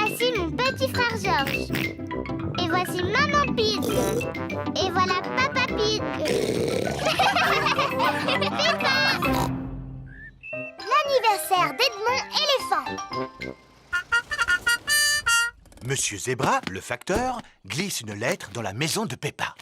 voici mon petit frère Georges. Et voici Maman Pig. Et voilà Papa Pig. Peppa! L'anniversaire d'Edmond Éléphant. Monsieur Zébra, le facteur, glisse une lettre dans la maison de Peppa.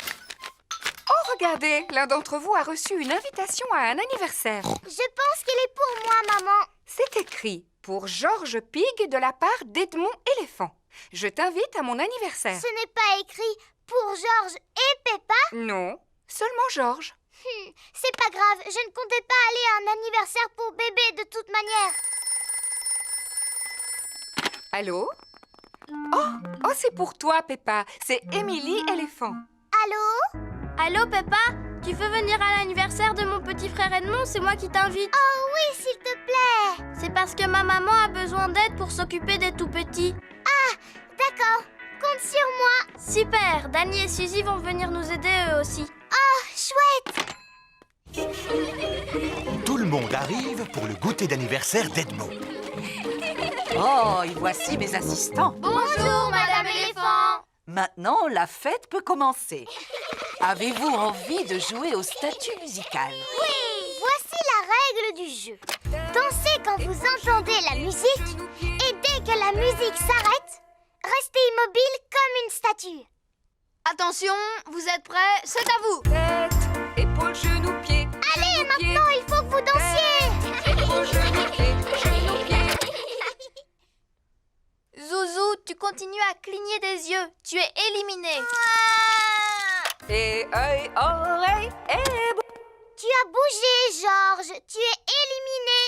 Oh, regardez, l'un d'entre vous a reçu une invitation à un anniversaire. Je pense qu'il est pour moi, maman. C'est écrit pour Georges Pig de la part d'Edmond Éléphant. Je t'invite à mon anniversaire. Ce n'est pas écrit pour Georges et Peppa. Non, seulement Georges. C'est pas grave, je ne comptais pas aller à un anniversaire pour bébé de toute manière. Allô? Oh, c'est pour toi, Peppa. C'est Émilie Éléphant. Allô? Allô, Peppa? Tu veux venir à l'anniversaire de mon petit frère Edmond? C'est moi qui t'invite. Oh oui, s'il te plaît. C'est parce que ma maman a besoin d'aide pour s'occuper des tout-petits. Ah, d'accord. Compte sur moi. Super! Danny et Suzy vont venir nous aider eux aussi. Oh, chouette. Tout le monde arrive pour le goûter d'anniversaire d'Edmond. Oh, et voici mes assistants. Bonjour, Madame Éléphant! Maintenant, la fête peut commencer. Avez-vous envie de jouer au statut musical? Oui, voici la règle du jeu. Dansez quand vous entendez la musique et dès que la musique s'arrête, restez immobile comme une statue. Attention, vous êtes prêts? C'est à vous! Tête, épaules, genoux, pieds. Allez, maintenant, il faut que vous dansiez. Épaules, genoux, pieds, genoux, pieds. Zouzou, tu continues à cligner des yeux. Tu es éliminé. Et œil, oreille, et bouche. Tu as bougé, Georges. Tu es éliminé.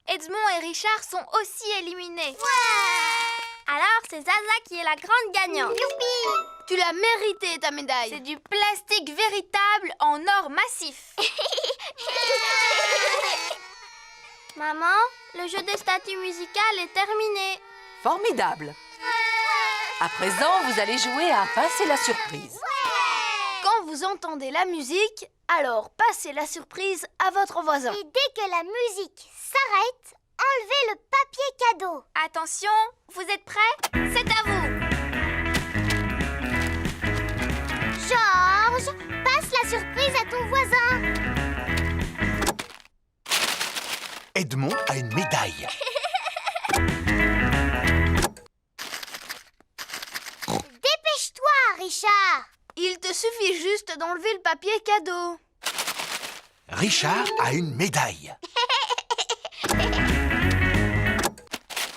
Edmond et Richard sont aussi éliminés. Alors, c'est Zaza qui est la grande gagnante. Youpi! Tu l'as mérité, ta médaille. C'est du plastique véritable en or massif. Maman, le jeu des statues musicales est terminé. Formidable. À présent, vous allez jouer à passer la surprise. Quand vous entendez la musique, alors passez la surprise à votre voisin. Et dès que la musique s'arrête, enlevez le papier cadeau. Attention, vous êtes prêts? C'est à vous. Georges, passe la surprise à ton voisin. Edmond a une médaille. Dépêche-toi, Richard. Il te suffit juste d'enlever le papier cadeau. Richard a une médaille.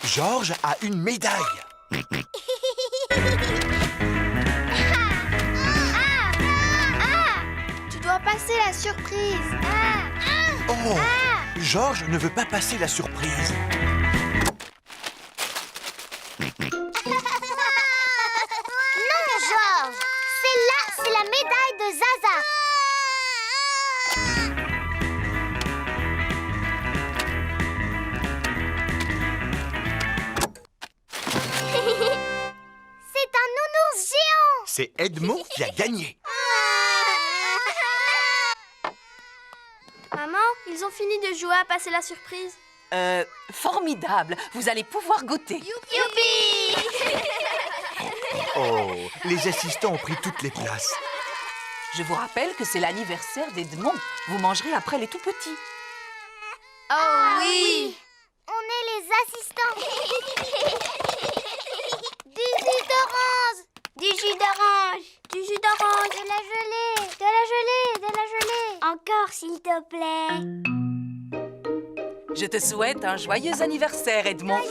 Georges a une médaille. Tu dois passer la surprise. Oh, Georges ne veut pas passer la surprise. Non, Georges. Celle-là, c'est la médaille de Zaza. C'est un nounours géant. C'est Edmond qui a gagné. Maman, ils ont fini de jouer à passer la surprise. Formidable. Vous allez pouvoir goûter. Youpi! Oh, les assistants ont pris toutes les places. Je vous rappelle que c'est l'anniversaire d'Edmond. Vous mangerez après les tout-petits. Oh oui! On est les assistants. Du jus d'orange. Du jus d'orange! Du jus d'orange! De la gelée. De la gelée. De la gelée. Encore, s'il te plaît. Je te souhaite un joyeux anniversaire, Edmond.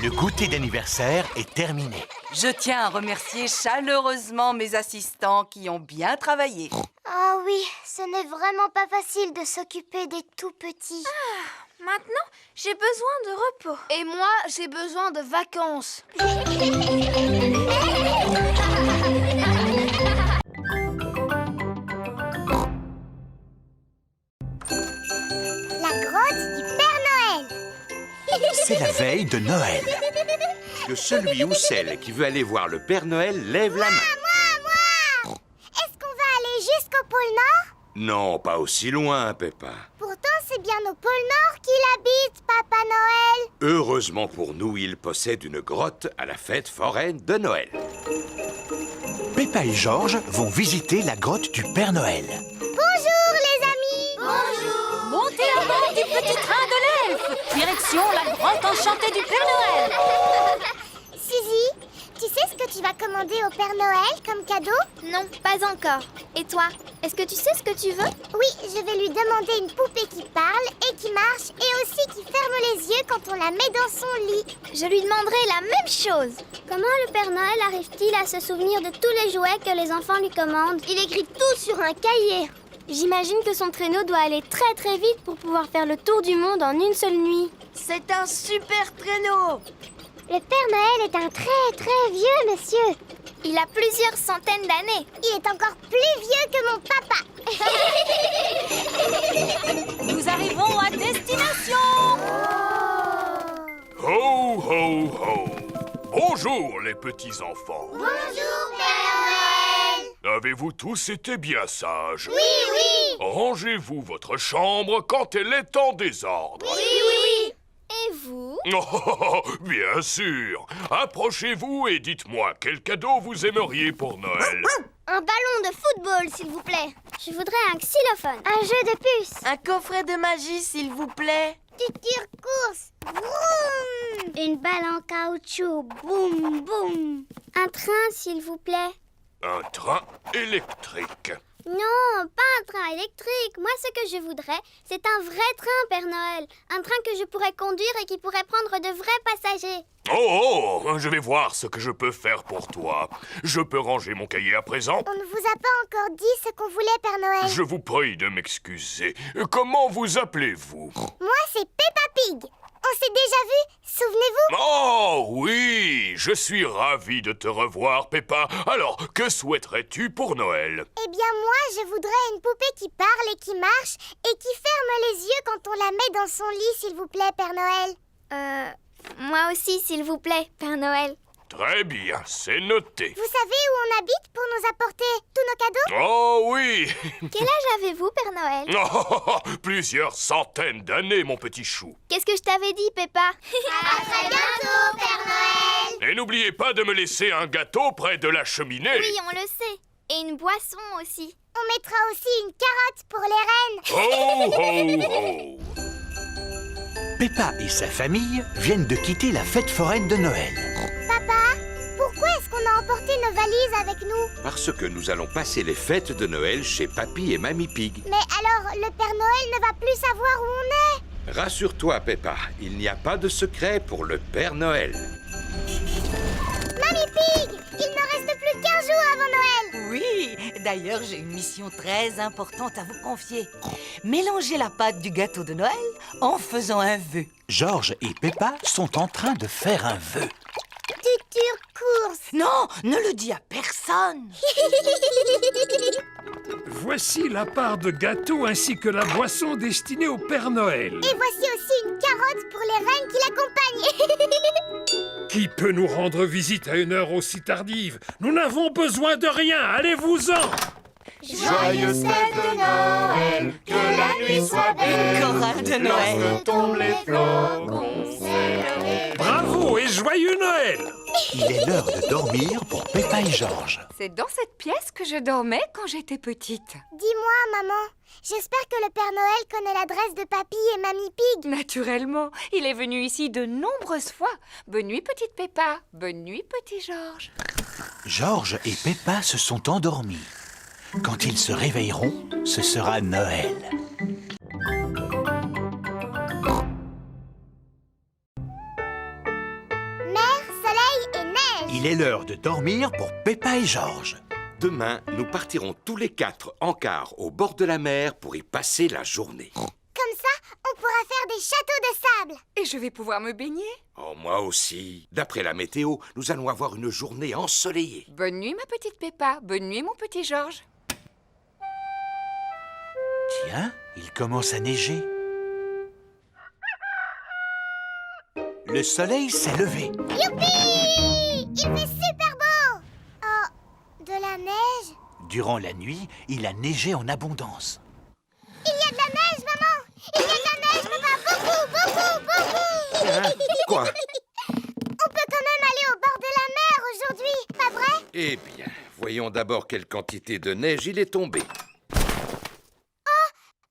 Le goûter d'anniversaire est terminé. Je tiens à remercier chaleureusement mes assistants qui ont bien travaillé. Oh oui, ce n'est vraiment pas facile de s'occuper des tout-petits. Maintenant, j'ai besoin de repos. Et moi, j'ai besoin de vacances. La grotte du Père Noël. C'est la veille de Noël. Que celui ou celle qui veut aller voir le Père Noël lève la main. Moi. Est-ce qu'on va aller jusqu'au pôle Nord? Non, pas aussi loin, Peppa. Pour Pourtant, c'est bien au pôle Nord qu'il habite, Papa Noël. Heureusement pour nous, il possède une grotte à la fête foraine de Noël. Peppa et Georges vont visiter la grotte du Père Noël. Bonjour, les amis. Bonjour. Montez à bord du petit train de l'elfe. Direction la grotte enchantée du Père Noël. Suzy, tu sais ce que tu vas commander au Père Noël comme cadeau? Non, pas encore. Et toi, est-ce que tu sais ce que tu veux? Oui, je vais lui demander une poupée qui parle et qui marche et aussi qui ferme les yeux quand on la met dans son lit. Je lui demanderai la même chose. Comment le Père Noël arrive-t-il à se souvenir de tous les jouets que les enfants lui commandent? Il écrit tout sur un cahier. J'imagine que son traîneau doit aller très très vite pour pouvoir faire le tour du monde en une seule nuit. C'est un super traîneau. Le Père Noël est un très très vieux monsieur. Il a plusieurs centaines d'années. Il est encore plus vieux que mon papa. Nous arrivons à destination. Ho, ho, ho! Bonjour, les petits-enfants. Bonjour, Père Noël. Avez-vous tous été bien sages? Oui, oui. Rangez-vous votre chambre quand elle est en désordre. Oui. Et vous? Oh, bien sûr. Approchez-vous et dites-moi quel cadeau vous aimeriez pour Noël. Un ballon de football, s'il vous plaît. Je voudrais un xylophone. Un jeu de puces. Un coffret de magie, s'il vous plaît. Tuture course. Vroom. Une balle en caoutchouc. Boum, boum. Un train, s'il vous plaît. Un train électrique. Non, pas un train électrique. Moi, ce que je voudrais, c'est un vrai train, Père Noël. Un train que je pourrais conduire et qui pourrait prendre de vrais passagers. Oh, je vais voir ce que je peux faire pour toi. Je peux ranger mon cahier à présent? On ne vous a pas encore dit ce qu'on voulait, Père Noël. Je vous prie de m'excuser. Comment vous appelez-vous? Moi, c'est Peppa Pig. On s'est déjà vu, souvenez-vous? Oh oui, je suis ravi de te revoir, Peppa. Alors, que souhaiterais-tu pour Noël? Eh bien, moi, je voudrais une poupée qui parle et qui marche et qui ferme les yeux quand on la met dans son lit, s'il vous plaît, Père Noël. Moi aussi, s'il vous plaît, Père Noël. Très bien, c'est noté. Vous savez où on habite pour nous apporter tous nos cadeaux? Oh oui. Quel âge avez-vous, Père Noël? Oh, plusieurs centaines d'années, mon petit chou. Qu'est-ce que je t'avais dit, Peppa? À très bientôt, Père Noël. Et n'oubliez pas de me laisser un gâteau près de la cheminée. Oui, on le sait. Et une boisson aussi. On mettra aussi une carotte pour les reines. Ho, ho, ho. Peppa et sa famille viennent de quitter la fête foraine de Noël. Papa, pourquoi est-ce qu'on a emporté nos valises avec nous? Parce que nous allons passer les fêtes de Noël chez Papy et Mamie Pig. Mais alors, le Père Noël ne va plus savoir où on est. Rassure-toi, Peppa, il n'y a pas de secret pour le Père Noël. Mamie Pig, il ne reste plus qu'1 jour avant Noël. Oui, d'ailleurs, j'ai une mission très importante à vous confier. Mélanger la pâte du gâteau de Noël en faisant un vœu. Georges et Peppa sont en train de faire un vœu. Tuture course. Non, ne le dis à personne. Voici la part de gâteau ainsi que la boisson destinée au Père Noël. Et voici aussi une carotte pour les reines qui l'accompagnent. Qui peut nous rendre visite à une heure aussi tardive? Nous n'avons besoin de rien, allez-vous-en! Joyeuses fêtes de Noël, que la nuit soit belle. Chorale de Noël. Tombent les flocons. Bravo et joyeux Noël! Il est l'heure de dormir pour Peppa et Georges. C'est dans cette pièce que je dormais quand j'étais petite. Dis-moi, maman, j'espère que le Père Noël connaît l'adresse de Papy et Mamie Pig. Naturellement, il est venu ici de nombreuses fois. Bonne nuit, petite Peppa. Bonne nuit, petit Georges. Georges et Peppa se sont endormis. Quand ils se réveilleront, ce sera Noël. Mer, soleil et neige. Il est l'heure de dormir pour Peppa et Georges. Demain, nous partirons tous les 4 en car au bord de la mer pour y passer la journée. Comme ça, on pourra faire des châteaux de sable. Et je vais pouvoir me baigner. Oh, moi aussi. D'après la météo, nous allons avoir une journée ensoleillée. Bonne nuit, ma petite Peppa. Bonne nuit, mon petit Georges. Tiens, il commence à neiger. Le soleil s'est levé. Youpi! Il fait super beau. Oh, de la neige? Durant la nuit, il a neigé en abondance. Il y a de la neige, maman! Quoi? On peut quand même aller au bord de la mer aujourd'hui, pas vrai? Eh bien, voyons d'abord quelle quantité de neige il est tombé.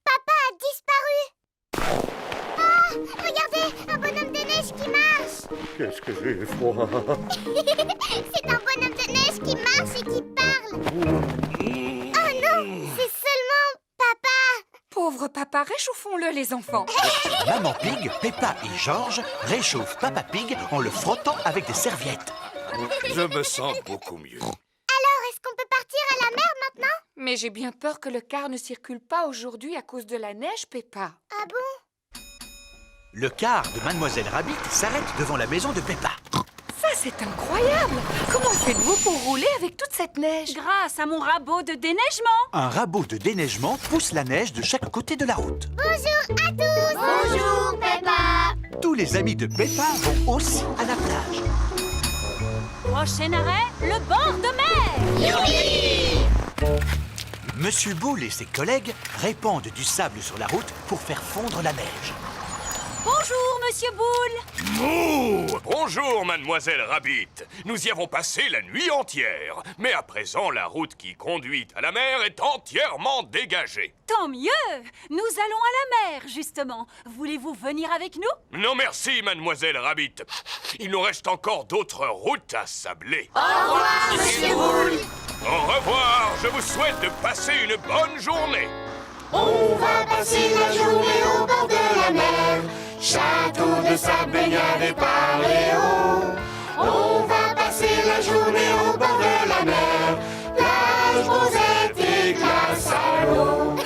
Papa a disparu. Oh, regardez, un bonhomme de neige qui marche. Qu'est-ce que j'ai froid. C'est un bonhomme de neige qui marche et qui parle. Oh non, c'est seulement papa. Pauvre papa, réchauffons-le, les enfants. Maman Pig, Peppa et George réchauffent Papa Pig en le frottant avec des serviettes. Je me sens beaucoup mieux. Alors, est-ce qu'on peut partir à la mer maintenant? Mais j'ai bien peur que le car ne circule pas aujourd'hui à cause de la neige, Peppa. Ah bon? Le car de Mademoiselle Rabbit s'arrête devant la maison de Peppa. Ça, c'est incroyable! Comment faites-vous pour rouler avec toute cette neige? Grâce à mon rabot de déneigement. Un rabot de déneigement pousse la neige de chaque côté de la route. Bonjour à tous. Bonjour, Peppa. Tous les amis de Peppa vont aussi à la plage. Prochain arrêt, le bord de mer. Monsieur Boule et ses collègues répandent du sable sur la route pour faire fondre la neige. Bonjour, Monsieur Boule. Bonjour, Mademoiselle Rabbit. Nous y avons passé la nuit entière. Mais à présent, la route qui conduit à la mer est entièrement dégagée. Tant mieux. Nous allons à la mer, justement. Voulez-vous venir avec nous? Non merci, Mademoiselle Rabbit. Il nous reste encore d'autres routes à sabler. Au revoir, Monsieur Boule. Au revoir. Je vous souhaite de passer une bonne journée. On va passer la journée au bord de la mer. Château de sable, baignade et paléo. On va passer la journée au bord de la mer. Plage, rosette et glace à l'eau.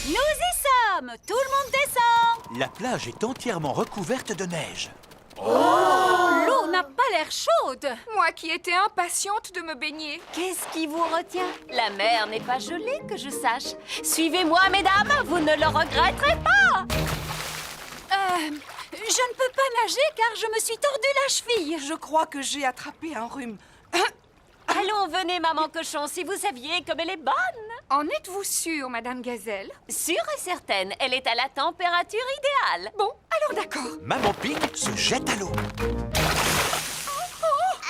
Nous y sommes. Tout le monde descend. La plage est entièrement recouverte de neige. L'eau n'a pas l'air chaude. Moi qui étais impatiente de me baigner. Qu'est-ce qui vous retient? La mer n'est pas gelée, que je sache. Suivez-moi, mesdames, vous ne le regretterez pas. Je ne peux pas nager car je me suis tordu la cheville. Je crois que j'ai attrapé un rhume. Allons, venez, maman cochon, si vous saviez comme elle est bonne. En êtes-vous sûre, Madame Gazelle? Sûre et certaine, elle est à la température idéale. Bon, alors d'accord. Maman Pig se jette à l'eau.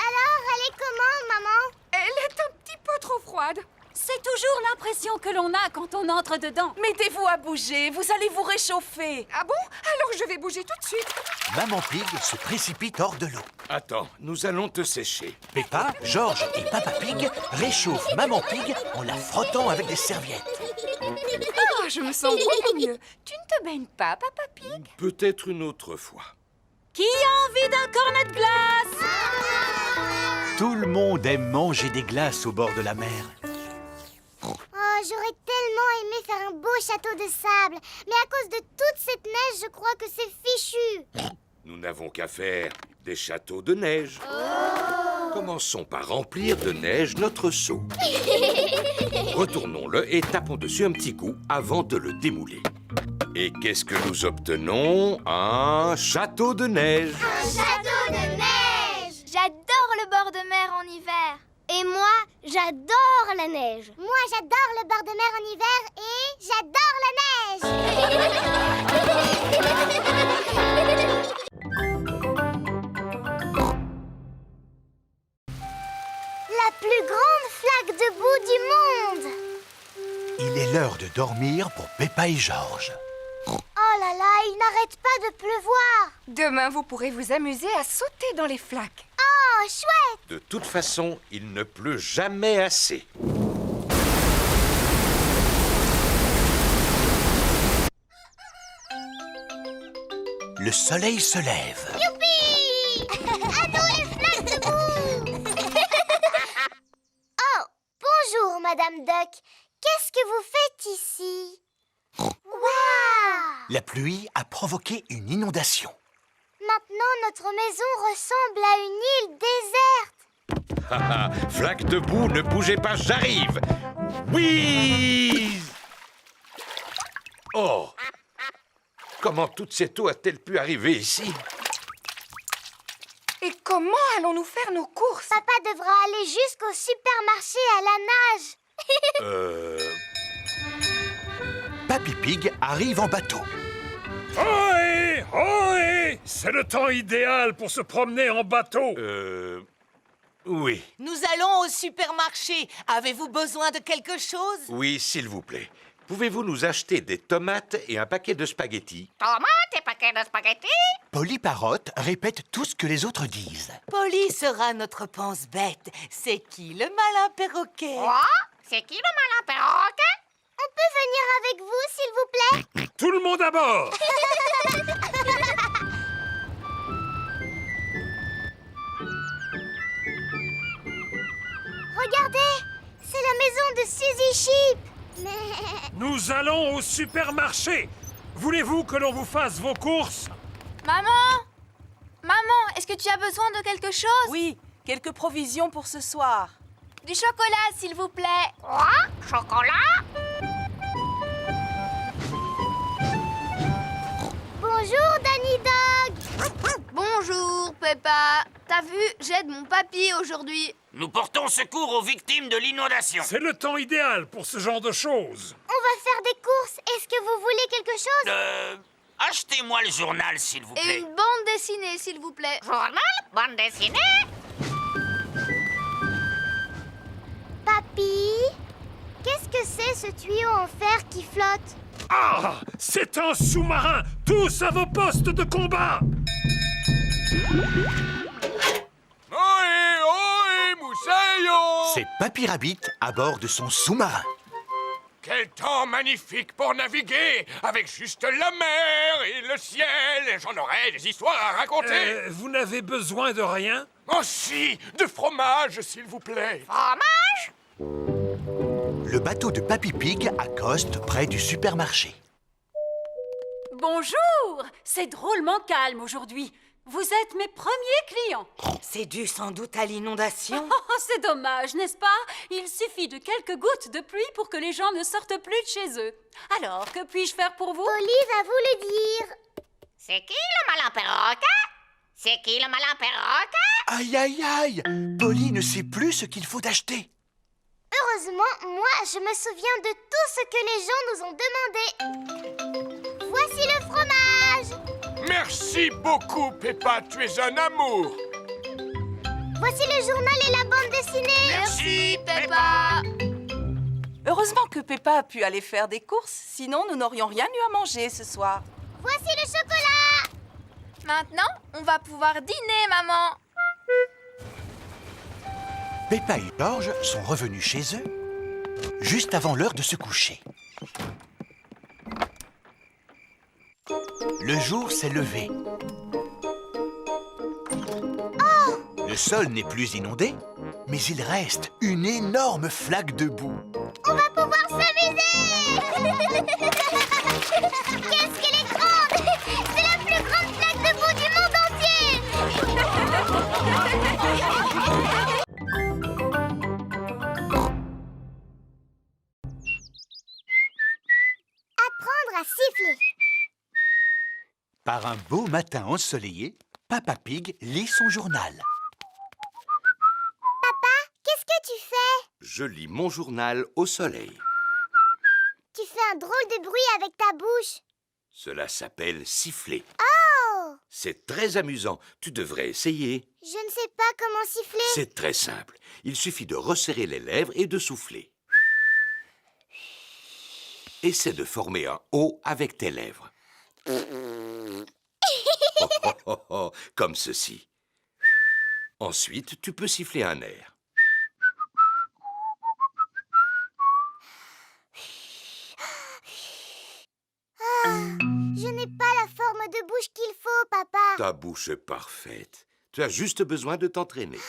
Alors, elle est comment, maman? Elle est un petit peu trop froide. C'est toujours l'impression que l'on a quand on entre dedans. Mettez-vous à bouger, vous allez vous réchauffer. Ah bon? Alors je vais bouger tout de suite. Maman Pig se précipite hors de l'eau. Attends, nous allons te sécher. Peppa, George et Papa Pig réchauffent Maman Pig en la frottant avec des serviettes. Ah, je me sens beaucoup mieux. Tu ne te baignes pas, Papa Pig? Peut-être une autre fois. Qui a envie d'un cornet de glace? Tout le monde aime manger des glaces au bord de la mer. Oh, j'aurais tellement aimé faire un beau château de sable. Mais à cause de toute cette neige, je crois que c'est fichu. Nous n'avons qu'à faire des châteaux de neige. Commençons par remplir de neige notre seau. Retournons-le et tapons dessus un petit coup avant de le démouler. Et qu'est-ce que nous obtenons? Un château de neige. Un château de neige. J'adore le bord de mer en hiver. Et moi, j'adore la neige. Moi, j'adore le bord de mer en hiver et j'adore la neige. La plus grande flaque de boue du monde. Il est l'heure de dormir pour Peppa et George. Oh là là, il n'arrête pas de pleuvoir. Demain, vous pourrez vous amuser à sauter dans les flaques. Oh, chouette. De toute façon, il ne pleut jamais assez. Le soleil se lève. Youpi. À nous les flaques de boue. Oh, bonjour, Madame Duck. Qu'est-ce que vous faites ici? Waouh! La pluie a provoqué une inondation. Maintenant, notre maison ressemble à une île déserte. Haha, flaque de boue, ne bougez pas, j'arrive. Oui! Oh! Comment toute cette eau a-t-elle pu arriver ici? Et comment allons-nous faire nos courses? Papa devra aller jusqu'au supermarché à la nage. Papy Pig arrive en bateau. Ohé! Ohé! Regardez, c'est le temps idéal pour se promener en bateau. Oui. Nous allons au supermarché. Avez-vous besoin de quelque chose? Oui, s'il vous plaît. Pouvez-vous nous acheter des tomates et un paquet de spaghettis? Tomates et paquets de spaghettis. Polly Parotte répète tout ce que les autres disent. Polly sera notre pense-bête. C'est qui le malin perroquet? Quoi? C'est qui le malin perroquet? On peut venir avec vous, s'il vous plaît? Tout le monde à bord. Regardez, c'est la maison de Suzy Sheep. Mais... Nous allons au supermarché. Voulez-vous que l'on vous fasse vos courses? Maman! Maman, est-ce que tu as besoin de quelque chose? Oui, quelques provisions pour ce soir. Du chocolat, s'il vous plaît. Quoi? Chocolat? Bonjour, Danny Dog. Bonjour, Peppa. T'as vu, j'aide mon papy aujourd'hui. Nous portons secours aux victimes de l'inondation. C'est le temps idéal pour ce genre de choses. On va faire des courses. Est-ce que vous voulez quelque chose? Achetez-moi le journal, s'il vous Et plaît. une bande dessinée, s'il vous plaît. Journal? Bande dessinée? Papy, qu'est-ce que c'est ce tuyau en fer qui flotte? Ah, c'est un sous-marin. Tous à vos postes de combat. Ohé, ohé, moussaillon! C'est Papy Rabbit à bord de son sous-marin. Quel temps magnifique pour naviguer, avec juste la mer et le ciel. J'en aurais des histoires à raconter. Vous n'avez besoin de rien? Oh si, de fromage, s'il vous plaît. Fromage? Le bateau de Papy Pig accoste près du supermarché. Bonjour! C'est drôlement calme aujourd'hui. Vous êtes mes premiers clients. C'est dû sans doute à l'inondation. Oh, c'est dommage, n'est-ce pas? Il suffit de quelques gouttes de pluie pour que les gens ne sortent plus de chez eux. Alors, que puis-je faire pour vous? Polly va vous le dire. C'est qui le malin perroquet? C'est qui le malin perroquet? Aïe, aïe, aïe! Polly ne sait plus ce qu'il faut acheter. Heureusement, moi, je me souviens de tout ce que les gens nous ont demandé. Voici le fromage. Merci beaucoup, Peppa, tu es un amour. Voici le journal et la bande dessinée. Merci, Peppa. Heureusement que Peppa a pu aller faire des courses, sinon nous n'aurions rien eu à manger ce soir. Voici le chocolat. Maintenant, on va pouvoir dîner, maman. Peppa et George sont revenus chez eux juste avant l'heure de se coucher. Le jour s'est levé. Le sol n'est plus inondé, mais il reste une énorme flaque de boue. On va pouvoir s'amuser. Qu'est-ce qu'elle est grande! C'est la plus grande flaque de boue du monde entier. Apprendre à siffler. Par un beau matin ensoleillé, Papa Pig lit son journal. Qu'est-ce que tu fais? Je lis mon journal au soleil. Tu fais un drôle de bruit avec ta bouche. Cela s'appelle siffler. Oh! C'est très amusant. Tu devrais essayer. Je ne sais pas comment siffler. C'est très simple. Il suffit de resserrer les lèvres et de souffler. Essaie de former un O avec tes lèvres. Comme ceci. Ensuite, tu peux siffler un air. Je n'ai pas la forme de bouche qu'il faut, papa. Ta bouche est parfaite. Tu as juste besoin de t'entraîner.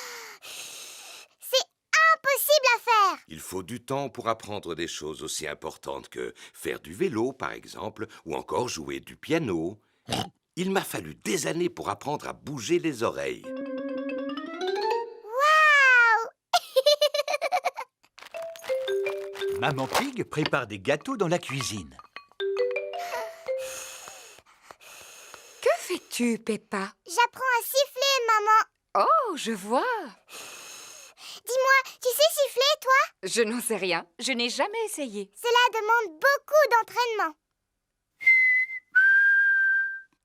C'est impossible à faire. Il faut du temps pour apprendre des choses aussi importantes que faire du vélo, par exemple, ou encore jouer du piano. Il m'a fallu des années pour apprendre à bouger les oreilles. Waouh! Maman Pig prépare des gâteaux dans la cuisine. Que fais-tu, Peppa? J'apprends à siffler, maman. Oh, je vois. Dis-moi, tu sais siffler, toi? Je n'en sais rien. Je n'ai jamais essayé. Cela demande beaucoup d'entraînement.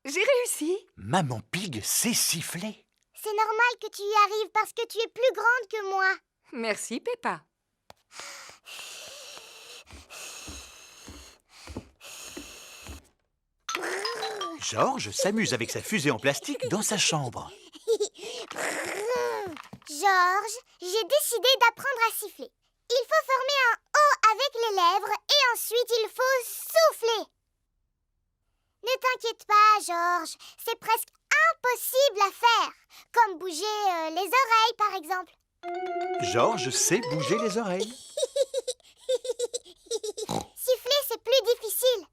J'ai réussi. Maman Pig sait siffler. C'est normal que tu y arrives parce que tu es plus grande que moi. Merci, Peppa. Georges s'amuse avec sa fusée en plastique dans sa chambre. Georges, j'ai décidé d'apprendre à siffler. Il faut former un O avec les lèvres et ensuite il faut souffler. Ne t'inquiète pas, Georges, c'est presque impossible à faire. Comme bouger les oreilles, par exemple. Georges sait bouger les oreilles. Siffler, c'est plus difficile.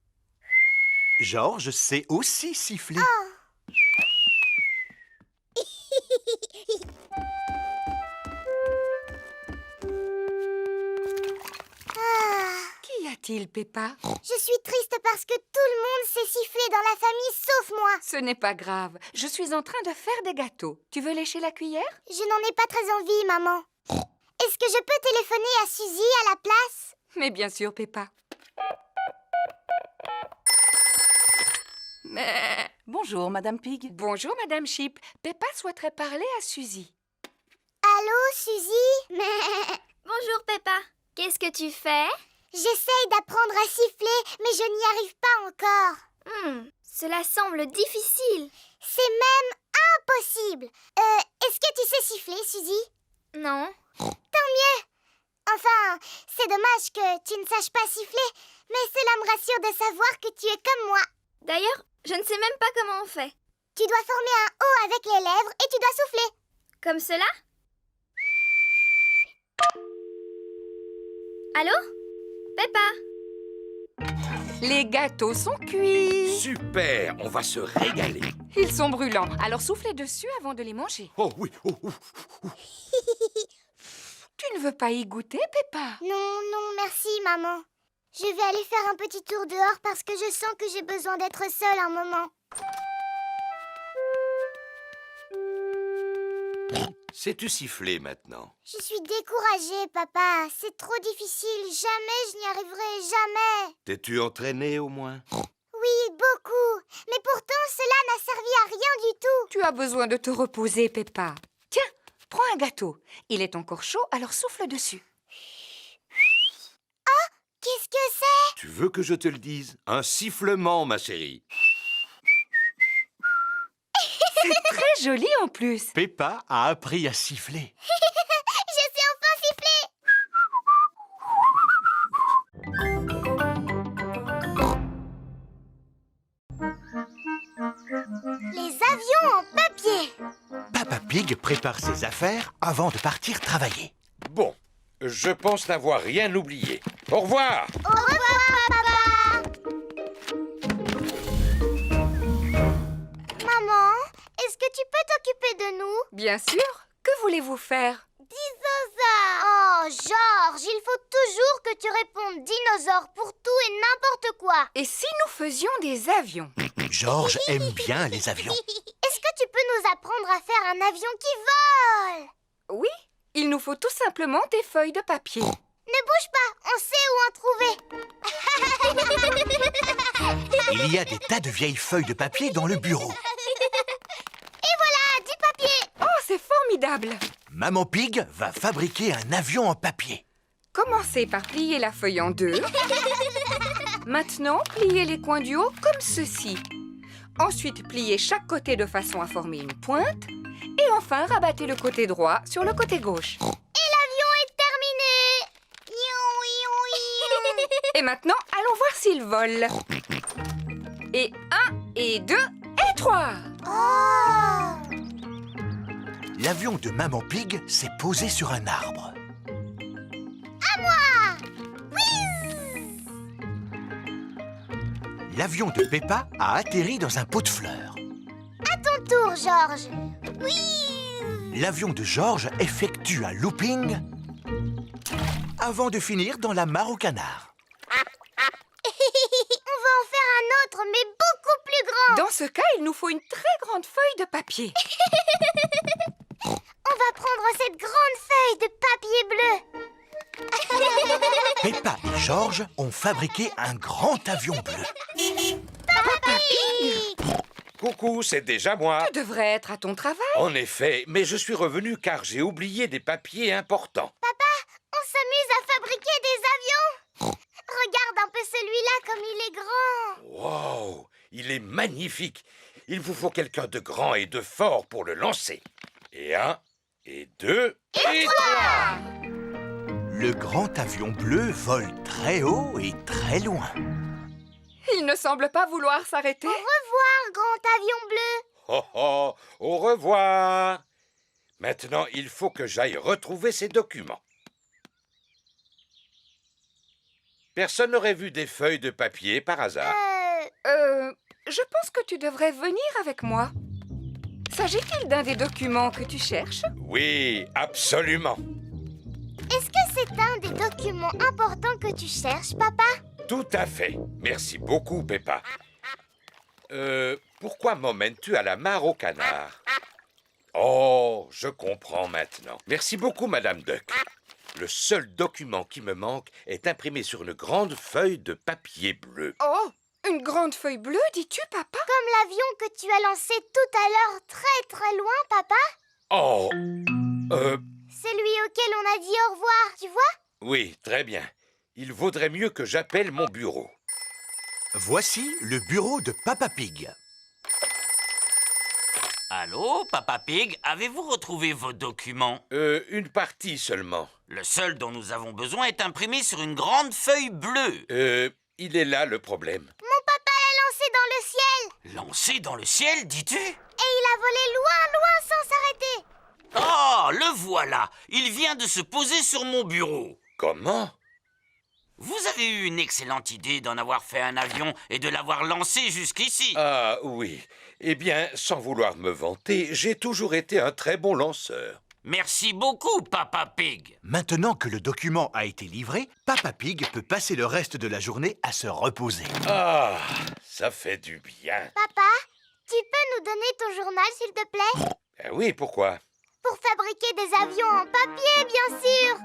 Georges sait aussi siffler. Qu'y a-t-il, Peppa? Je suis triste parce que tout le monde sait siffler dans la famille sauf moi. Ce n'est pas grave. Je suis en train de faire des gâteaux. Tu veux lécher la cuillère? Je n'en ai pas très envie, maman. Est-ce que je peux téléphoner à Suzy à la place? Mais bien sûr, Peppa. Mais... Bonjour, Madame Pig. Bonjour, Madame Sheep. Peppa souhaiterait parler à Suzy. Allô, Suzy? Bonjour Peppa. Qu'est-ce que tu fais? J'essaye d'apprendre à siffler, mais je n'y arrive pas encore. Cela semble difficile. C'est même impossible. Est-ce que tu sais siffler, Suzy? Non. Tant mieux. Enfin, c'est dommage que tu ne saches pas siffler, mais cela me rassure de savoir que tu es comme moi. D'ailleurs, je ne sais même pas comment on fait. Tu dois former un O avec les lèvres et tu dois souffler. Comme cela? Allô? Peppa? Les gâteaux sont cuits. Super, on va se régaler. Ils sont brûlants, alors soufflez dessus avant de les manger. Oh oui, Tu ne veux pas y goûter, Peppa? Non, merci, maman. Je vais aller faire un petit tour dehors parce que je sens que j'ai besoin d'être seule un moment. Sais-tu siffler maintenant? Je suis découragée, papa. C'est trop difficile. Jamais je n'y arriverai, jamais. T'es-tu entraîné au moins? Oui, beaucoup. Mais pourtant, cela n'a servi à rien du tout. Tu as besoin de te reposer, Peppa. Tiens, prends un gâteau. Il est encore chaud, alors souffle dessus. Oh, qu'est-ce que c'est? Tu veux que je te le dise? Un sifflement, ma chérie. C'est très joli en plus. Peppa a appris à siffler. Je sais enfin siffler. Les avions en papier. Papa Pig prépare ses affaires avant de partir travailler. Bon, je pense n'avoir rien oublié. Au revoir! Au revoir, papa. Maman, est-ce que tu peux t'occuper de nous? Bien sûr. Que voulez-vous faire? Dinosaure. Oh, Georges, il faut toujours que tu répondes dinosaure pour tout et n'importe quoi. Et si nous faisions des avions? Georges aime bien les avions. Est-ce que tu peux nous apprendre à faire un avion qui vole? Oui, il nous faut tout simplement des feuilles de papier. Ne bouge pas, on sait où en trouver. Il y a des tas de vieilles feuilles de papier dans le bureau. Et voilà, du papier. Oh, c'est formidable. Maman Pig va fabriquer un avion en papier. Commencez par plier la feuille en deux. Maintenant, pliez les coins du haut comme ceci. Ensuite, pliez chaque côté de façon à former une pointe. Et enfin, rabattez le côté droit sur le côté gauche. Et l'avion est terminé. Et maintenant, allons voir s'il vole. Et 1, et 2, et 3. Oh! L'avion de Maman Pig s'est posé sur un arbre. À moi! Oui! L'avion de Peppa a atterri dans un pot de fleurs. À ton tour, Georges. Oui! L'avion de Georges effectue un looping avant de finir dans la mare au canard. On va en faire un autre, mais beaucoup plus grand. Dans ce cas, il nous faut une très grande feuille de papier. On va prendre cette grande feuille de papier bleu. Peppa et Georges ont fabriqué un grand avion bleu. Papa Pig! Coucou, c'est déjà moi. Tu devrais être à ton travail. En effet, mais je suis revenu car j'ai oublié des papiers importants. On s'amuse à fabriquer des avions. Regarde un peu celui-là comme il est grand. Wow, il est magnifique. Il vous faut quelqu'un de grand et de fort pour le lancer. Et 1, et 2, et 3. Le grand avion bleu vole très haut et très loin. Il ne semble pas vouloir s'arrêter. Au revoir, grand avion bleu. Oh oh, au revoir. Maintenant, il faut que j'aille retrouver ces documents. Personne n'aurait vu des feuilles de papier par hasard. Je pense que tu devrais venir avec moi. S'agit-il d'un des documents que tu cherches? Oui, absolument. Est-ce que c'est un des documents importants que tu cherches, papa? Tout à fait. Merci beaucoup, Peppa. Pourquoi m'emmènes-tu à la mare au canard? Oh, je comprends maintenant. Merci beaucoup, Madame Duck. Le seul document qui me manque est imprimé sur une grande feuille de papier bleu. Oh, une grande feuille bleue, dis-tu, papa? Comme l'avion que tu as lancé tout à l'heure très très loin, papa? Oh, Celui auquel on a dit au revoir, tu vois? oui, très bien. Il vaudrait mieux que j'appelle mon bureau. Voici le bureau de Papa Pig. Allô, Papa Pig, avez-vous retrouvé vos documents? Une partie seulement. Le seul dont nous avons besoin est imprimé sur une grande feuille bleue. Il est là le problème. Mon papa l'a lancé dans le ciel. Lancé dans le ciel, dis-tu? Et il a volé loin, loin sans s'arrêter. Oh, le voilà! Il vient de se poser sur mon bureau. Comment? Vous avez eu une excellente idée d'en avoir fait un avion et de l'avoir lancé jusqu'ici. Ah oui. Eh bien, sans vouloir me vanter, j'ai toujours été un très bon lanceur. Merci beaucoup, Papa Pig. Maintenant que le document a été livré, Papa Pig peut passer le reste de la journée à se reposer. Ah, ça fait du bien. Papa, tu peux nous donner ton journal, s'il te plaît? Oui, pourquoi? Pour fabriquer des avions en papier, bien sûr.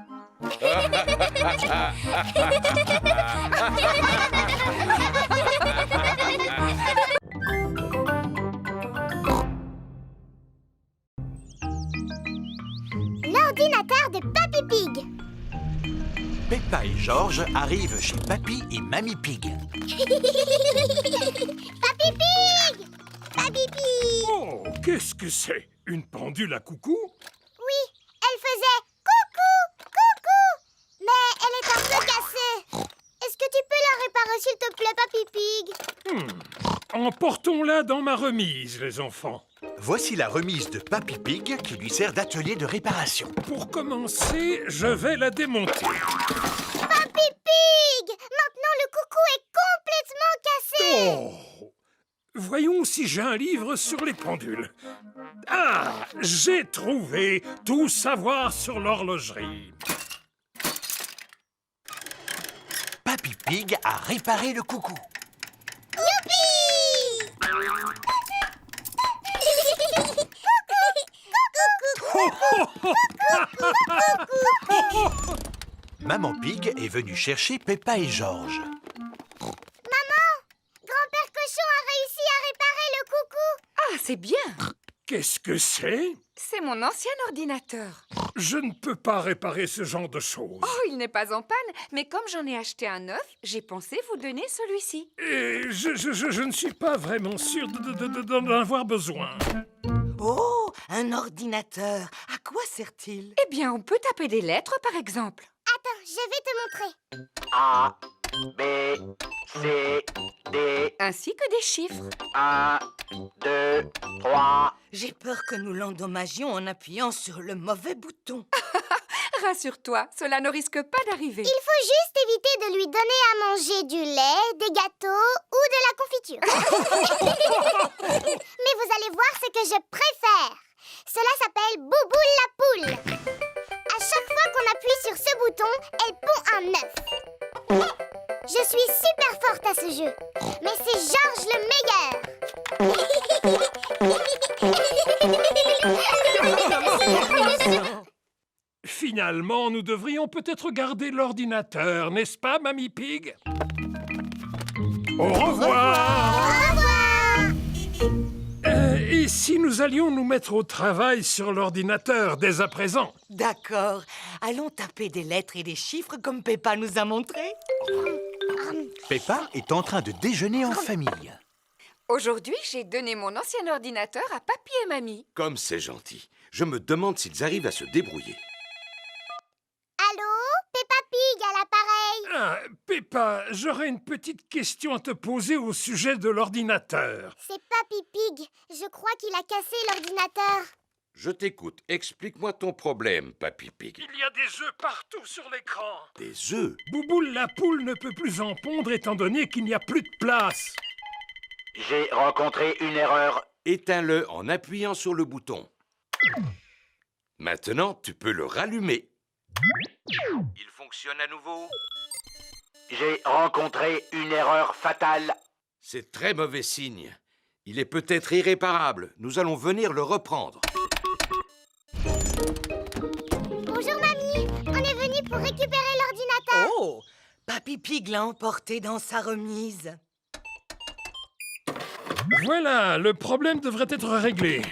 L'ordinateur de Papy Pig. Peppa et George arrivent chez Papy et Mamie Pig. Papy Pig! Papy Pig! Oh, qu'est-ce que c'est? Une pendule à coucou? Oui, elle faisait coucou, coucou, mais elle est un peu cassée. Est-ce que tu peux la réparer, s'il te plaît, Papy Pig? Emportons-la dans ma remise, les enfants. Voici la remise de Papy Pig qui lui sert d'atelier de réparation. Pour commencer, je vais la démonter. Papy Pig! Maintenant, le coucou est complètement cassé. Oh! Voyons si j'ai un livre sur les pendules. Ah! J'ai trouvé tout savoir sur l'horlogerie. Papy Pig a réparé le coucou. Youpi! Maman Pig est venue chercher Peppa et George. Maman, grand-père Cochon a réussi à réparer le coucou. Ah, c'est bien. Qu'est-ce que c'est? C'est mon ancien ordinateur. Je ne peux pas réparer ce genre de choses. Oh, il n'est pas en panne, mais comme j'en ai acheté un neuf, j'ai pensé vous donner celui-ci. Et je ne suis pas vraiment sûr d'en avoir besoin. Oh, un ordinateur. À quoi sert-il? Eh bien, on peut taper des lettres, par exemple. Attends, je vais te montrer. A, B, C, D, Ainsi que des chiffres. 1, 2, 3. J'ai peur que nous l'endommagions en appuyant sur le mauvais bouton. Rassure-toi, cela ne risque pas d'arriver. Il faut juste éviter de lui donner à manger du lait, des gâteaux ou de la confiture. Mais vous allez voir ce que je préfère. Cela s'appelle Bouboule la poule. À chaque fois qu'on appuie sur ce bouton, elle pond un œuf. Je suis super forte à ce jeu, mais c'est Georges le meilleur. Finalement, nous devrions peut-être garder l'ordinateur, n'est-ce pas, Mamie Pig? Au revoir! Au revoir! Et si nous allions nous mettre au travail sur l'ordinateur dès à présent? D'accord. Allons taper des lettres et des chiffres comme Peppa nous a montré. Peppa est en train de déjeuner en famille. Aujourd'hui, j'ai donné mon ancien ordinateur à Papy et Mamie. Comme c'est gentil. Je me demande s'ils arrivent à se débrouiller. Allô? Peppa Pig à l'appareil. Ah, Peppa, j'aurais une petite question à te poser au sujet de l'ordinateur. C'est Papy Pig. Je crois qu'il a cassé l'ordinateur. Je t'écoute. Explique-moi ton problème, Papy Pig. Il y a des œufs partout sur l'écran. Des œufs? Bouboule la poule ne peut plus en pondre étant donné qu'il n'y a plus de place. J'ai rencontré une erreur. Éteins-le en appuyant sur le bouton. Maintenant, tu peux le rallumer. Il fonctionne à nouveau. J'ai rencontré une erreur fatale. C'est très mauvais signe. Il est peut-être irréparable. Nous allons venir le reprendre. Bonjour, Mamie. On est venu pour récupérer l'ordinateur. Oh! Papy Pig l'a emporté dans sa remise. Voilà, le problème devrait être réglé.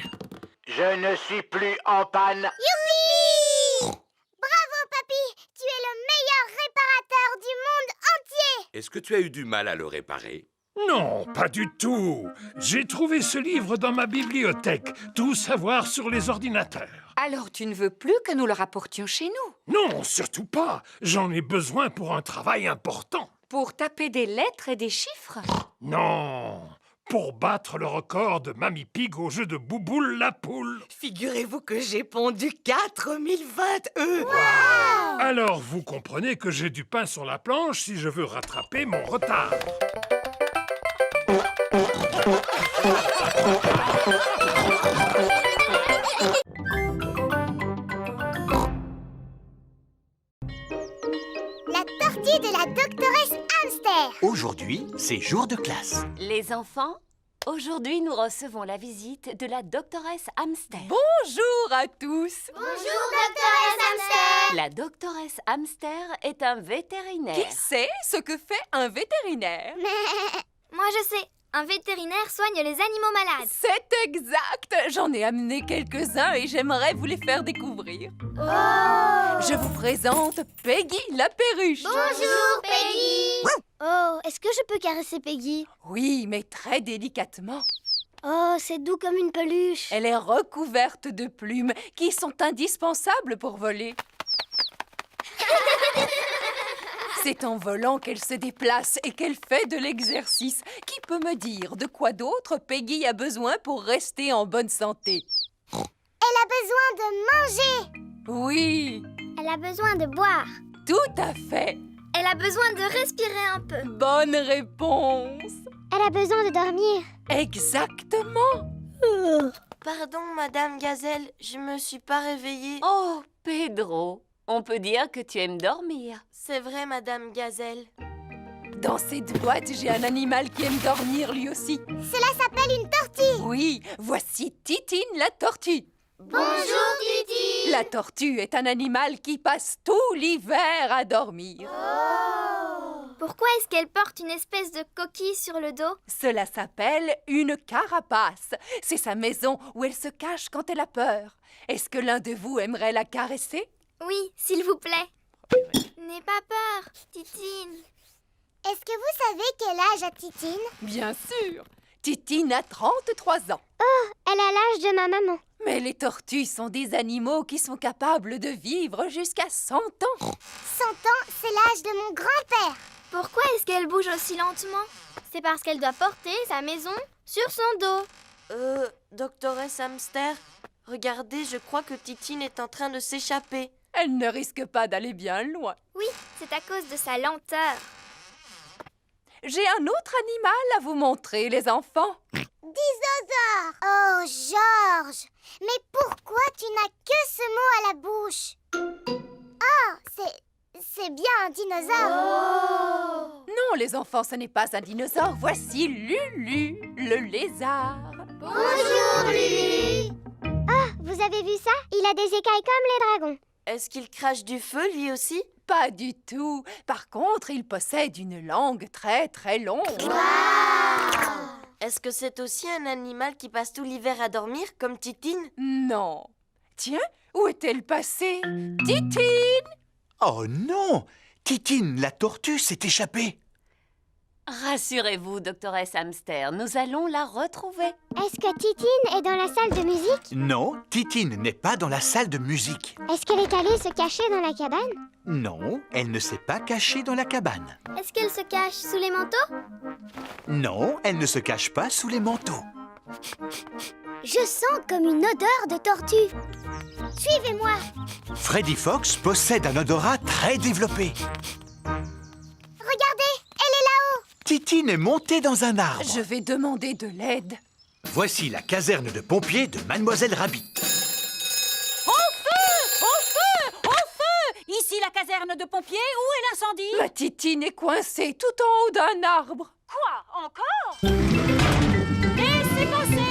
Je ne suis plus en panne. Youpi! Bravo, Papy. Tu es le meilleur réparateur du monde entier. Est-ce que tu as eu du mal à le réparer? Non, pas du tout. J'ai trouvé ce livre dans ma bibliothèque. Tout savoir sur les ordinateurs. Alors tu ne veux plus que nous le rapportions chez nous? Non, surtout pas. J'en ai besoin pour un travail important. Pour taper des lettres et des chiffres? Non, pour battre le record de Mamie Pig au jeu de Bouboule la poule. Figurez-vous que j'ai pondu 4020 œufs. Alors vous comprenez que j'ai du pain sur la planche si je veux rattraper mon retard. La tortue de la doctoresse Hamster. Aujourd'hui, c'est jour de classe. Les enfants, aujourd'hui nous recevons la visite de la doctoresse Hamster. Bonjour à tous. Bonjour, doctoresse Hamster. La doctoresse Hamster est un vétérinaire. sait ce que fait un vétérinaire? Moi je sais, un vétérinaire soigne les animaux malades. C'est exact. J'en ai amené quelques-uns et j'aimerais vous les faire découvrir. Je vous présente Peggy la perruche. Bonjour, Peggy. Oh, est-ce que je peux caresser Peggy? Oui, mais très délicatement. Oh, c'est doux comme une peluche. Elle est recouverte de plumes qui sont indispensables pour voler. C'est en volant qu'elle se déplace et qu'elle fait de l'exercice. Qui peut me dire de quoi d'autre Peggy a besoin pour rester en bonne santé? Elle a besoin de manger. Oui, Elle a besoin de boire. tout à fait. Elle a besoin de respirer un peu. Bonne réponse. Elle a besoin de dormir. Exactement. Pardon, Madame Gazelle, je me suis pas réveillée. Oh, Pedro, on peut dire que tu aimes dormir. C'est vrai, Madame Gazelle. Dans cette boîte, j'ai un animal qui aime dormir lui aussi. Cela s'appelle une tortue. Oui, voici Titine la tortue. Bonjour, Titi. La tortue est un animal qui passe tout l'hiver à dormir. Pourquoi est-ce qu'elle porte une espèce de coquille sur le dos? Cela s'appelle une carapace. C'est sa maison où elle se cache quand elle a peur. Est-ce que l'un de vous aimerait la caresser? Oui, s'il vous plaît. N'aie pas peur, Titine. Est-ce que vous savez quel âge a Titine? Bien sûr. Titine a 33 ans. Elle a l'âge de ma maman. Mais les tortues sont des animaux qui sont capables de vivre jusqu'à 100 ans. 100 ans, c'est l'âge de mon grand-père. Pourquoi est-ce qu'elle bouge aussi lentement? C'est parce qu'elle doit porter sa maison sur son dos. Doctoresse Hamster, regardez, je crois que Titine est en train de s'échapper. Elle ne risque pas d'aller bien loin. Oui, c'est à cause de sa lenteur. J'ai un autre animal à vous montrer, les enfants. Dinosaure. Oh, Georges. Mais pourquoi tu n'as que ce mot à la bouche? Oh, c'est bien un dinosaure. Non, les enfants, ce n'est pas un dinosaure. Voici Lulu, le lézard. Bonjour, Lulu. Oh, vous avez vu ça? Il a des écailles comme les dragons. Est-ce qu'il crache du feu, lui aussi? Pas du tout. Par contre, il possède une langue très très longue. Est-ce que c'est aussi un animal qui passe tout l'hiver à dormir, comme Titine? Non. Tiens, où est-elle passée? Titine! Oh non! Titine, la tortue, s'est échappée. Rassurez-vous, doctoresse Hamster, nous allons la retrouver. Est-ce que Titine est dans la salle de musique? Non, Titine n'est pas dans la salle de musique. Est-ce qu'elle est allée se cacher dans la cabane? Non, elle ne s'est pas cachée dans la cabane. Est-ce qu'elle se cache sous les manteaux? Non, elle ne se cache pas sous les manteaux. Je sens comme une odeur de tortue. Suivez-moi. Freddy Fox possède un odorat très développé. Regardez, elle est là-haut. Titine est montée dans un arbre. Je vais demander de l'aide. Voici la caserne de pompiers de Mademoiselle Rabbit. Au feu! Au feu! Au feu! Ici la caserne de pompiers, où est l'incendie? Ma Titine est coincée tout en haut d'un arbre. Quoi? Encore? Laissez passer!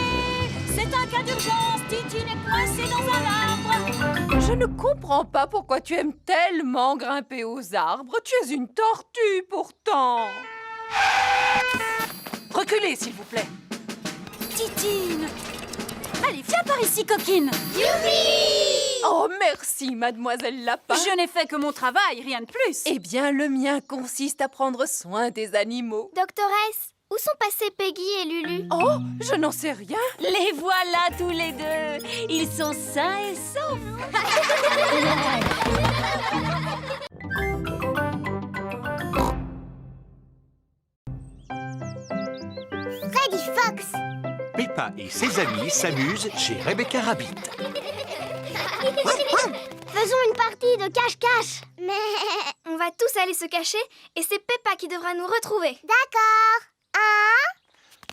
C'est un cas d'urgence, Titine est coincée dans un arbre. Je ne comprends pas pourquoi tu aimes tellement grimper aux arbres. Tu es une tortue, pourtant. Reculez, s'il vous plaît. Titine! Allez, viens par ici, coquine! Youpi! Oh, merci, mademoiselle Lapin. Je n'ai fait que mon travail, rien de plus. Eh bien, le mien consiste à prendre soin des animaux. Doctoresse, où sont passés Peggy et Lulu? Oh, je n'en sais rien. Les voilà tous les deux. Ils sont sains et saufs. Freddy Fox. Peppa et ses amis s'amusent chez Rebecca Rabbit. Faisons une partie de cache-cache. Mais... On va tous aller se cacher et c'est Peppa qui devra nous retrouver. D'accord.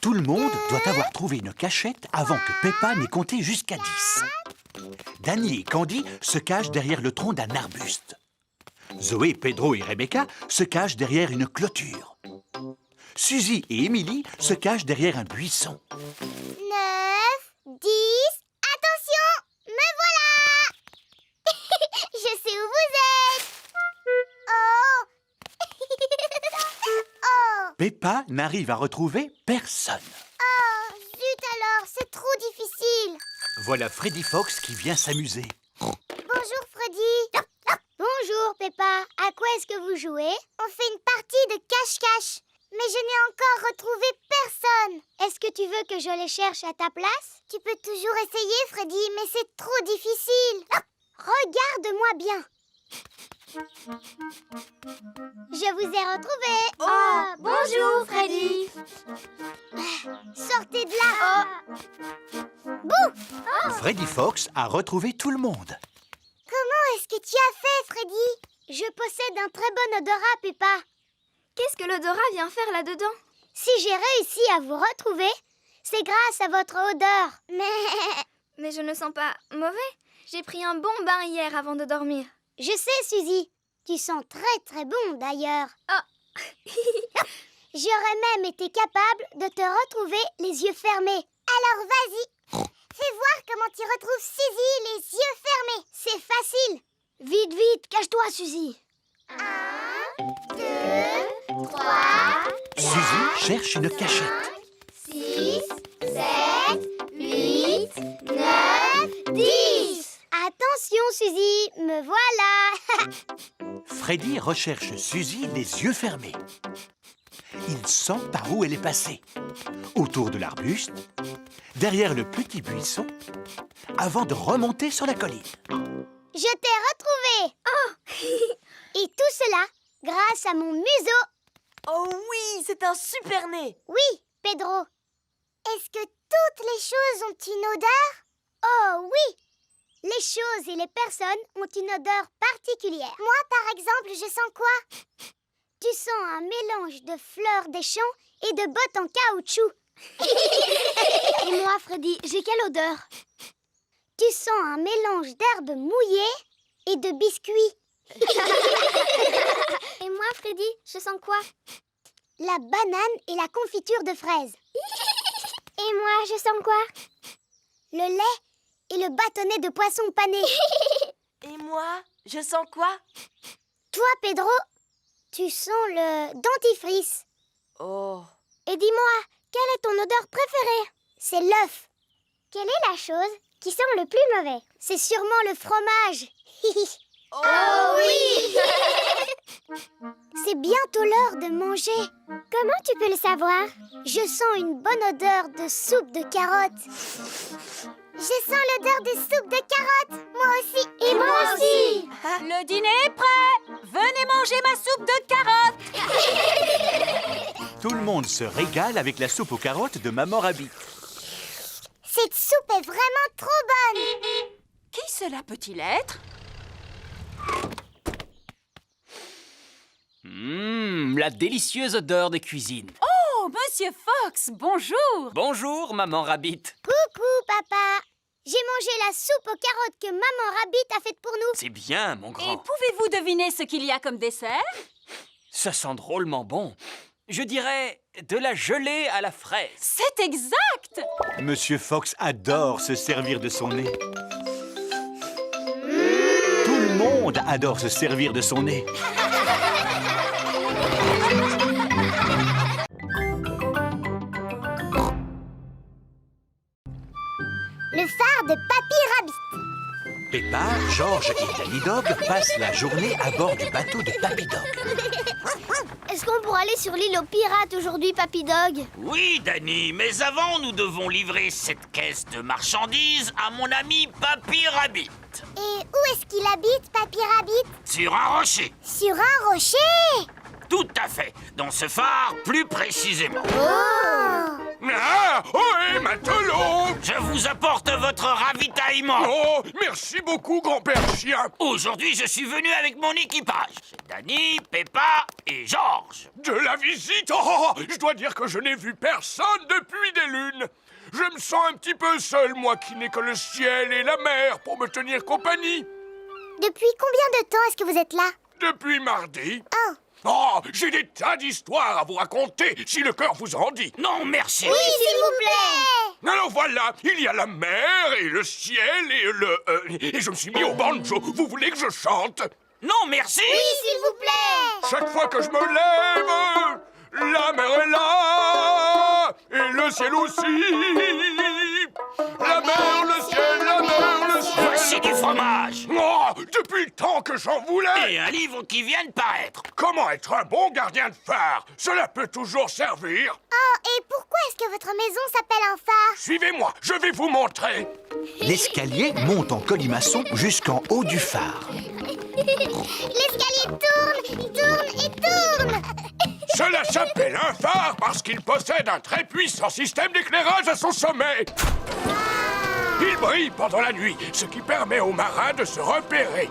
Tout le monde doit avoir trouvé une cachette avant que Peppa n'ait compté jusqu'à 10. Danny et Candy se cachent derrière le tronc d'un arbuste. Zoé, Pedro et Rebecca se cachent derrière une clôture. Suzy et Emily se cachent derrière un buisson. 9, 10... Attention, me voilà. Je sais où vous êtes. Oh. Peppa n'arrive à retrouver personne. Oh, zut alors, c'est trop difficile. Voilà Freddy Fox qui vient s'amuser. Bonjour Freddy. Bonjour Peppa. À quoi est-ce que vous jouez? On fait une partie de cache-cache. Mais je n'ai encore retrouvé personne. Est-ce que tu veux que je les cherche à ta place? Tu peux toujours essayer, Freddy, mais c'est trop difficile. Regarde-moi bien. Je vous ai retrouvé. Oh, bonjour Freddy. Sortez de là. Bouh! Freddy Fox a retrouvé tout le monde. Comment est-ce que tu as fait, Freddy? Je possède un très bon odorat, Peppa. Qu'est-ce que l'odorat vient faire là-dedans? Si j'ai réussi à vous retrouver, c'est grâce à votre odeur. Mais je ne sens pas mauvais. J'ai pris un bon bain hier avant de dormir. Je sais, Suzy. Tu sens très très bon d'ailleurs. Oh. J'aurais même été capable de te retrouver les yeux fermés. Alors vas-y, fais voir comment tu retrouves Suzy les yeux fermés. C'est facile. Vite, vite, cache-toi, Suzy. 1, 2, 3, Suzy cherche une cachette. 6, 7, 8, 9, 10. Attention, Suzy, me voilà. Freddy recherche Suzy les yeux fermés. Il sent par où elle est passée. Autour de l'arbuste, derrière le petit buisson, avant de remonter sur la colline. Je t'ai retrouvé. Oh. Et tout cela grâce à mon museau. Oh oui, c'est un super nez. Oui, Pedro. Est-ce que toutes les choses ont une odeur? Oh oui. Les choses et les personnes ont une odeur particulière. Moi, par exemple, je sens quoi? Tu sens un mélange de fleurs des champs et de bottes en caoutchouc. Et moi, Freddy, j'ai quelle odeur? Tu sens un mélange d'herbes mouillées et de biscuits. Et moi, Freddy, je sens quoi? La banane et la confiture de fraises. Et moi, je sens quoi? Le lait et le bâtonnet de poisson pané. Et moi, je sens quoi? Toi, Pedro, tu sens le dentifrice. Oh. Et dis-moi, Quelle est ton odeur préférée? C'est l'œuf. Quelle est la chose qui sent le plus mauvais? C'est sûrement le fromage. Oh oui! C'est bientôt l'heure de manger. Comment tu peux le savoir? Je sens une bonne odeur de soupe de carottes. Je sens l'odeur de soupe de carottes. Moi aussi. Et moi aussi. Le dîner est prêt. Venez manger ma soupe de carottes. Tout le monde se régale avec la soupe aux carottes de Maman Rabbit. Cette soupe est vraiment trop bonne. Qui cela peut-il être? La délicieuse odeur de cuisine. Oh, Monsieur Fox, bonjour. Bonjour, Maman Rabbit. Coucou, papa. J'ai mangé la soupe aux carottes que Maman Rabbit a faite pour nous. C'est bien, mon Et grand. pouvez-vous deviner ce qu'il y a comme dessert? Ça sent drôlement bon. Je dirais de la gelée à la fraise. C'est exact. Monsieur Fox adore se servir de son nez. Tout le monde adore se servir de son nez. Le phare de Papy Rabbit. Peppa, George et Danny Dog passent la journée à bord du bateau de Papy Dog. Est-ce qu'on pourra aller sur l'île aux pirates aujourd'hui, Papy Dog? Oui, Danny, mais avant, nous devons livrer cette caisse de marchandises à mon ami Papy Rabbit. Et où est-ce qu'il habite, Papy Rabbit? Sur un rocher. Sur un rocher? Tout à fait. Dans ce phare, plus précisément. Oh! Ah, ohé, matelot! Je vous apporte votre ravitaillement. Oh, merci beaucoup, grand-père chien. Aujourd'hui, je suis venu avec mon équipage. Danny, Peppa et George. De la visite? Oh, je dois dire que je n'ai vu personne depuis des lunes. Je me sens un petit peu seul, moi qui n'ai que le ciel et la mer pour me tenir compagnie. Depuis combien de temps est-ce que vous êtes là? Depuis mardi. Oh! Oh, j'ai des tas d'histoires à vous raconter, si le cœur vous en dit. Non, merci. Oui, s'il vous plaît! Alors voilà, il y a la mer et le ciel et et je me suis mis au banjo. Vous voulez que je chante? Non, merci. Oui, s'il vous plaît! Chaque fois que je me lève, la mer est là et le ciel aussi. La mer, le ciel, la mer, le ciel. Voici du fromage. Oh, depuis le temps que j'en voulais. Et un livre qui vient de paraître. Comment être un bon gardien de phare? Cela peut toujours servir. Oh, et pourquoi est-ce que votre maison s'appelle un phare? Suivez-moi, je vais vous montrer. L'escalier monte en colimaçon jusqu'en haut du phare. L'escalier tourne, tourne et tourne! Cela s'appelle un phare parce qu'il possède un très puissant système d'éclairage à son sommet. Il brille pendant la nuit, ce qui permet aux marins de se repérer.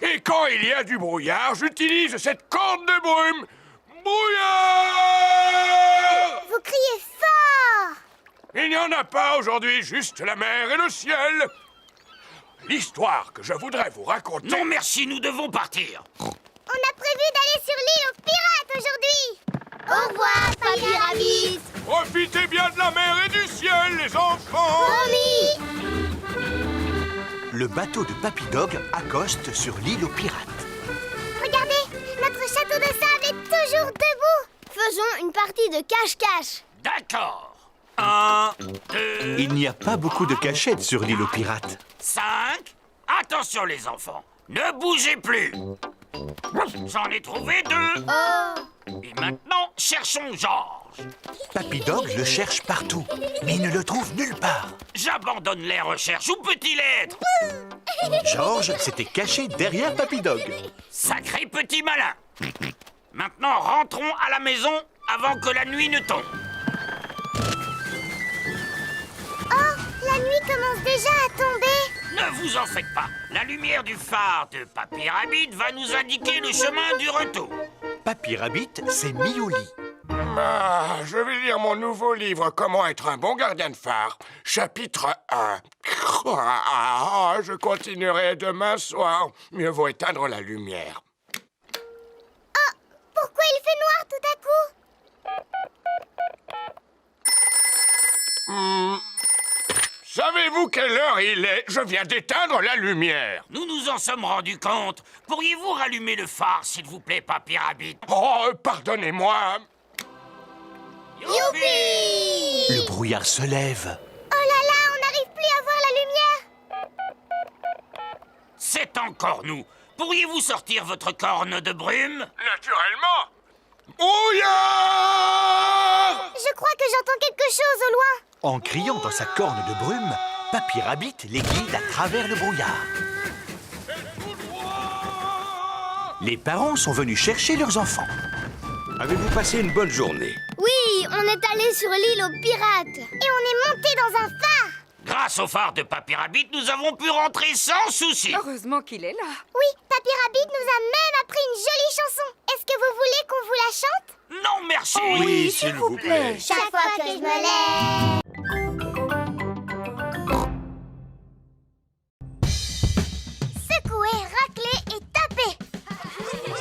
Et quand il y a du brouillard, j'utilise cette corne de brume. Brouillard! Vous criez fort! Il n'y en a pas aujourd'hui, juste la mer et le ciel. L'histoire que je voudrais vous raconter... Non, merci, nous devons partir. On a prévu d'aller sur l'île aux pirates aujourd'hui! Au revoir, Papy Rabbit! Profitez bien de la mer et du ciel, les enfants! Promis! Le bateau de Papy Dog accoste sur l'île aux pirates. Regardez, notre château de sable est toujours debout! Faisons une partie de cache-cache! D'accord. 1, 2, Il n'y a pas beaucoup de cachettes sur l'île aux pirates. 5. Attention, les enfants. Ne bougez plus. J'en ai trouvé 2. Et maintenant, cherchons George. Papy Dog le cherche partout, mais il ne le trouve nulle part. J'abandonne les recherches. Où peut-il être? George s'était caché derrière Papy Dog. Sacré petit malin. Maintenant, rentrons à la maison avant que la nuit ne tombe. Oh, la nuit commence déjà à tomber! Ne vous en faites pas. La lumière du phare de Papy Rabbit va nous indiquer le chemin du retour. Papy Rabbit s'est mis au lit. Ah, je vais lire mon nouveau livre « Comment être un bon gardien de phare », chapitre 1. Ah, je continuerai demain soir. Mieux vaut éteindre la lumière. Oh, pourquoi il fait noir tout à coup? Savez-vous quelle heure il est? Je viens d'éteindre la lumière. Nous nous en sommes rendus compte. Pourriez-vous rallumer le phare, s'il vous plaît, Papy Rabbit? Oh, pardonnez-moi. Youpi! Le brouillard se lève. Oh là là, on n'arrive plus à voir la lumière. C'est encore nous. Pourriez-vous sortir votre corne de brume? Naturellement. Brouillard! Je crois que j'entends quelque chose au loin. En criant dans sa corne de brume, Papy Rabbit les guide à travers le brouillard. Les parents sont venus chercher leurs enfants. Avez-vous passé une bonne journée? Oui, on est allé sur l'île aux pirates. Et on est monté dans un phare. Grâce au phare de Papy Rabbit, nous avons pu rentrer sans souci. Heureusement qu'il est là. Oui, Papy Rabbit nous a même appris une jolie chanson. Est-ce que vous voulez qu'on vous la chante? Non, merci. Oui, s'il vous plaît. Chaque fois que je me lève. Secouer, racler et taper.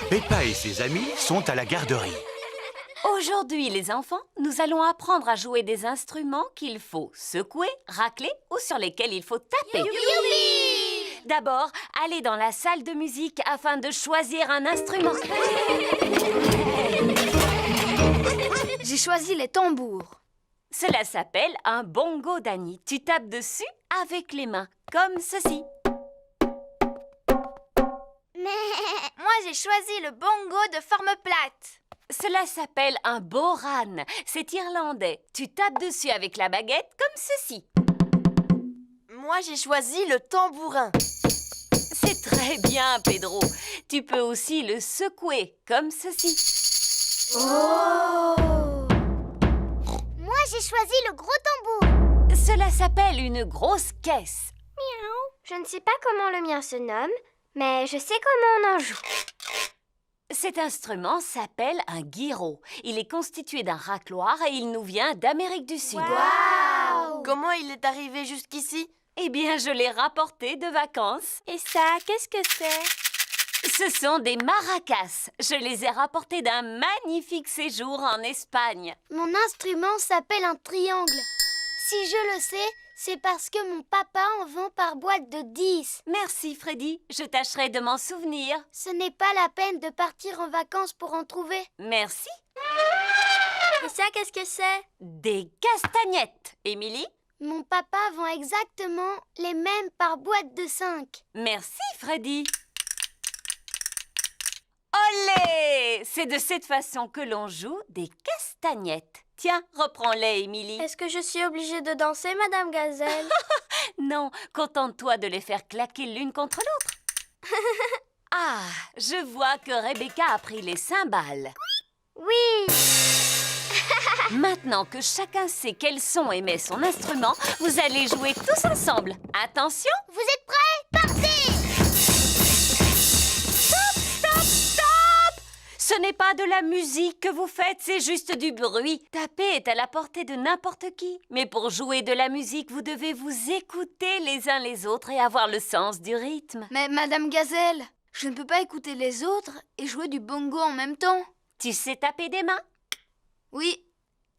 Peppa et ses amis sont à la garderie. Aujourd'hui, les enfants, nous allons apprendre à jouer des instruments qu'il faut secouer, racler ou sur lesquels il faut taper. D'abord, allez dans la salle de musique afin de choisir un instrument. J'ai choisi les tambours. Cela s'appelle un bongo d'Annie. Tu tapes dessus avec les mains, comme ceci. Moi, j'ai choisi le bongo de forme plate. Cela s'appelle un boran. C'est irlandais. Tu tapes dessus avec la baguette, comme ceci. Moi, j'ai choisi le tambourin. C'est très bien, Pedro. Tu peux aussi le secouer, comme ceci. Oh! Moi, j'ai choisi le gros tambour. Cela s'appelle une grosse caisse. Miaou. Je ne sais pas comment le mien se nomme, mais je sais comment on en joue. Cet instrument s'appelle un guiro. Il est constitué d'un racloir et il nous vient d'Amérique du Sud. Wow! Comment il est arrivé jusqu'ici? Eh bien, je l'ai rapporté de vacances. Et ça, qu'est-ce que c'est? Ce sont des maracas. Je les ai rapportés d'un magnifique séjour en Espagne. Mon instrument s'appelle un triangle. Si je le sais, c'est parce que mon papa en vend par boîte de 10. Merci, Freddy. Je tâcherai de m'en souvenir. Ce n'est pas la peine de partir en vacances pour en trouver. Merci. Et ça, qu'est-ce que c'est? Des castagnettes. Émilie? Mon papa vend exactement les mêmes par boîte de 5. Merci, Freddy. Olé! C'est de cette façon que l'on joue des castagnettes. Tiens, reprends-les, Émilie. Est-ce que je suis obligée de danser, Madame Gazelle? Non, contente-toi de les faire claquer l'une contre l'autre. Ah, je vois que Rebecca a pris les cymbales. Oui! Maintenant que chacun sait quel son émet son instrument, vous allez jouer tous ensemble. Attention! Vous êtes prêts? Partez! Stop, stop, stop! Ce n'est pas de la musique que vous faites, c'est juste du bruit. Taper est à la portée de n'importe qui. Mais pour jouer de la musique, vous devez vous écouter les uns les autres et avoir le sens du rythme. Mais Madame Gazelle, je ne peux pas écouter les autres et jouer du bongo en même temps. Tu sais taper des mains? Oui.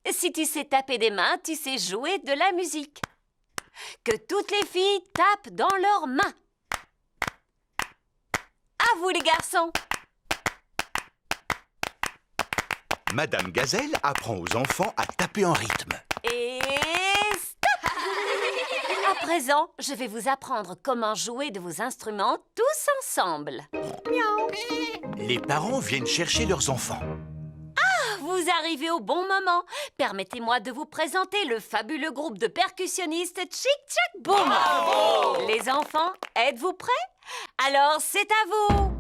Si tu sais taper des mains, tu sais jouer de la musique. Que toutes les filles tapent dans leurs mains. À vous les garçons. Madame Gazelle apprend aux enfants à taper en rythme. Et stop! À présent, je vais vous apprendre comment jouer de vos instruments tous ensemble. Les parents viennent chercher leurs enfants. Vous arrivez au bon moment. Permettez-moi de vous présenter le fabuleux groupe de percussionnistes Chic Chac Boom. Bravo! Les enfants, êtes-vous prêts? Alors, c'est à vous.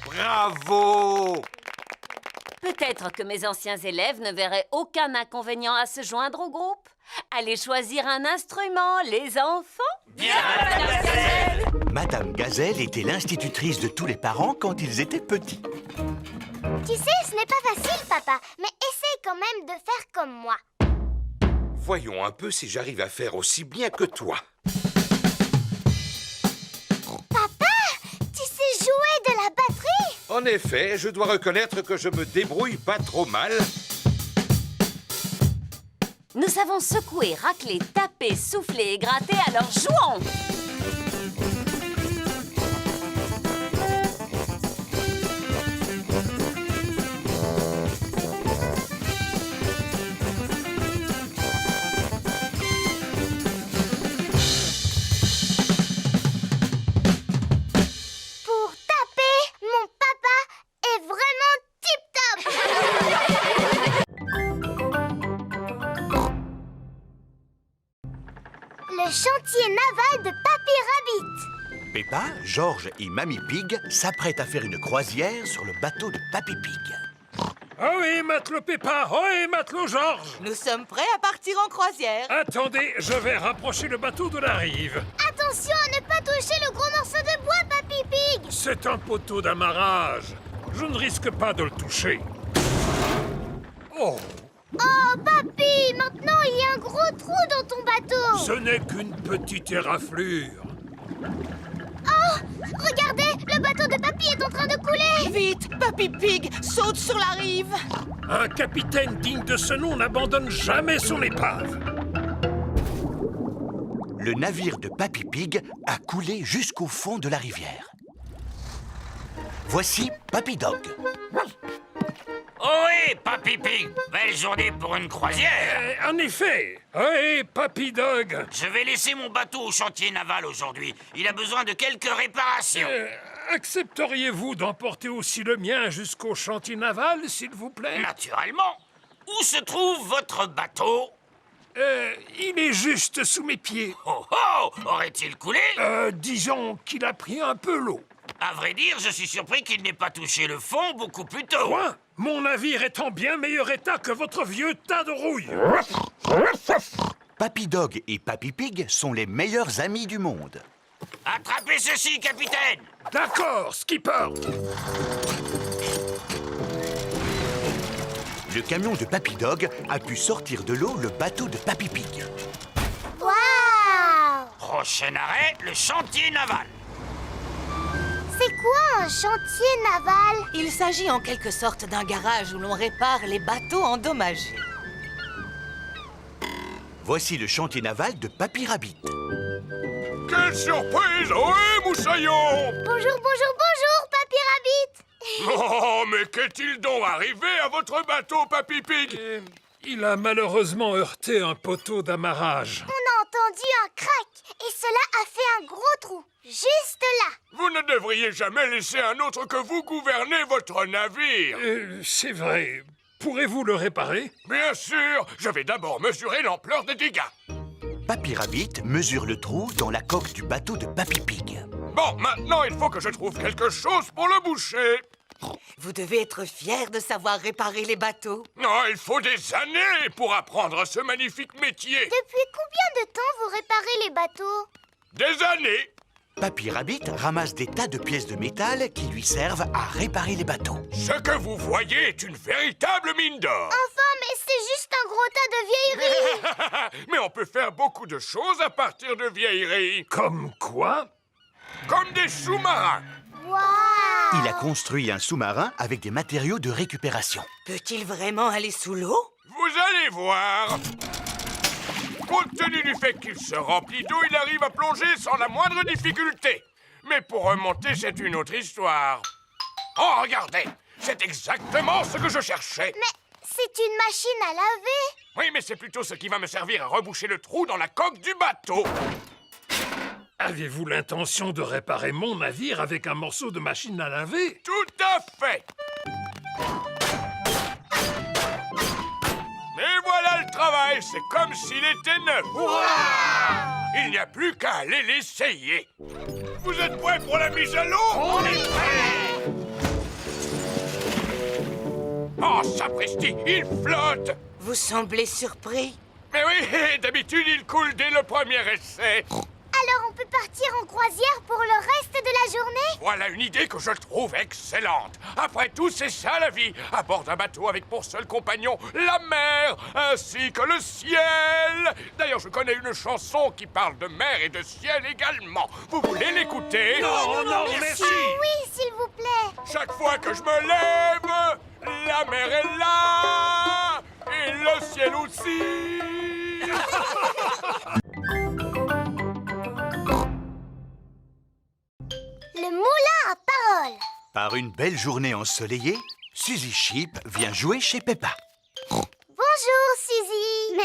Bravo! Peut-être que mes anciens élèves ne verraient aucun inconvénient à se joindre au groupe. Allez choisir un instrument, les enfants. Bien, Madame Gazelle! Madame Gazelle était l'institutrice de tous les parents quand ils étaient petits. Tu sais, ce n'est pas facile, papa, mais essaye quand même de faire comme moi. Voyons un peu si j'arrive à faire aussi bien que toi. Papa, tu sais jouer de la batterie? En effet, je dois reconnaître que je me débrouille pas trop mal. Nous savons secouer, racler, taper, souffler et gratter, alors jouons! chantier naval de Papy Rabbit. Peppa, George et Mamie Pig s'apprêtent à faire une croisière sur le bateau de Papy Pig. Oh oui, matelot Peppa, oh oui, matelot George. Nous sommes prêts à partir en croisière. Attendez, je vais rapprocher le bateau de la rive. Attention à ne pas toucher le gros morceau de bois, Papy Pig. C'est un poteau d'amarrage. Je ne risque pas de le toucher. Oh, Oh, Papy, maintenant il y a un gros trou dans ton bateau. ce n'est qu'une petite éraflure. Oh, regardez, le bateau de Papy est en train de couler. Vite, Papy Pig, saute sur la rive. Un capitaine digne de ce nom n'abandonne jamais son épave. Le navire de Papy Pig a coulé jusqu'au fond de la rivière. Voici Papy Dog. Ohé, Papy Pig, belle journée pour une croisière. En effet, oui, Papy Dog. Je vais laisser mon bateau au chantier naval aujourd'hui. Il a besoin de quelques réparations. Accepteriez-vous d'emporter aussi le mien jusqu'au chantier naval, s'il vous plaît? Naturellement. Où se trouve votre bateau? Il est juste sous mes pieds. Oh oh! Aurait-il coulé? Disons qu'il a pris un peu l'eau. À vrai dire, je suis surpris qu'il n'ait pas touché le fond beaucoup plus tôt. Quoi? Mon navire est en bien meilleur état que votre vieux tas de rouille. Papy Dog et Papy Pig sont les meilleurs amis du monde. Attrapez ceci, capitaine! D'accord, skipper. Le camion de Papy Dog a pu sortir de l'eau le bateau de Papy Pig. Waouh! Prochain arrêt, le chantier naval. C'est quoi un chantier naval? Il s'agit en quelque sorte d'un garage où l'on répare les bateaux endommagés. Voici le chantier naval de Papy Rabbit. Quelle surprise! Ohé, moussaillon! Bonjour, bonjour, bonjour, Papy Rabbit. Oh, mais qu'est-il donc arrivé à votre bateau, Papy Pig? Il a malheureusement heurté un poteau d'amarrage. On a entendu un crack et cela a fait un gros trou, juste là. Vous ne devriez jamais laisser un autre que vous gouverner votre navire. C'est vrai. Pourrez-vous le réparer? Bien sûr, je vais d'abord mesurer l'ampleur des dégâts. Papy Rabbit mesure le trou dans la coque du bateau de Papy Pig. Bon, maintenant, il faut que je trouve quelque chose pour le boucher. Vous devez être fier de savoir réparer les bateaux. Non, il faut des années pour apprendre ce magnifique métier. Depuis combien de temps vous réparez les bateaux? Des années. Papy Rabbit ramasse des tas de pièces de métal qui lui servent à réparer les bateaux. Ce que vous voyez est une véritable mine d'or. Enfin, mais c'est juste un gros tas de vieilleries. Mais on peut faire beaucoup de choses à partir de vieilleries. Comme quoi? Comme des sous-marins. Waouh! Il a construit un sous-marin avec des matériaux de récupération. Peut-il vraiment aller sous l'eau? Vous allez voir. Compte tenu du fait qu'il se remplit d'eau, il arrive à plonger sans la moindre difficulté. Mais pour remonter, c'est une autre histoire. Oh, regardez, c'est exactement ce que je cherchais. Mais c'est une machine à laver. Oui, mais c'est plutôt ce qui va me servir à reboucher le trou dans la coque du bateau. Avez-vous l'intention de réparer mon navire avec un morceau de machine à laver? Tout à fait. Et voilà le travail, c'est comme s'il était neuf. Il n'y a plus qu'à aller l'essayer. Vous êtes prêts pour la mise à l'eau? On est prêts! Oh, sapristi, il flotte! Vous semblez surpris. Mais oui, d'habitude, il coule dès le premier essai. Alors on peut partir en croisière pour le reste de la journée? Voilà une idée que je trouve excellente. Après tout, c'est ça la vie. À bord d'un bateau avec pour seul compagnon la mer, ainsi que le ciel. D'ailleurs, je connais une chanson qui parle de mer et de ciel également. Vous voulez l'écouter? Non, non, merci. Oui, s'il vous plaît. Chaque fois que je me lève, la mer est là et le ciel aussi. Le moulin à paroles. Par une belle journée ensoleillée, Suzy Sheep vient jouer chez Peppa. Bonjour, Suzy.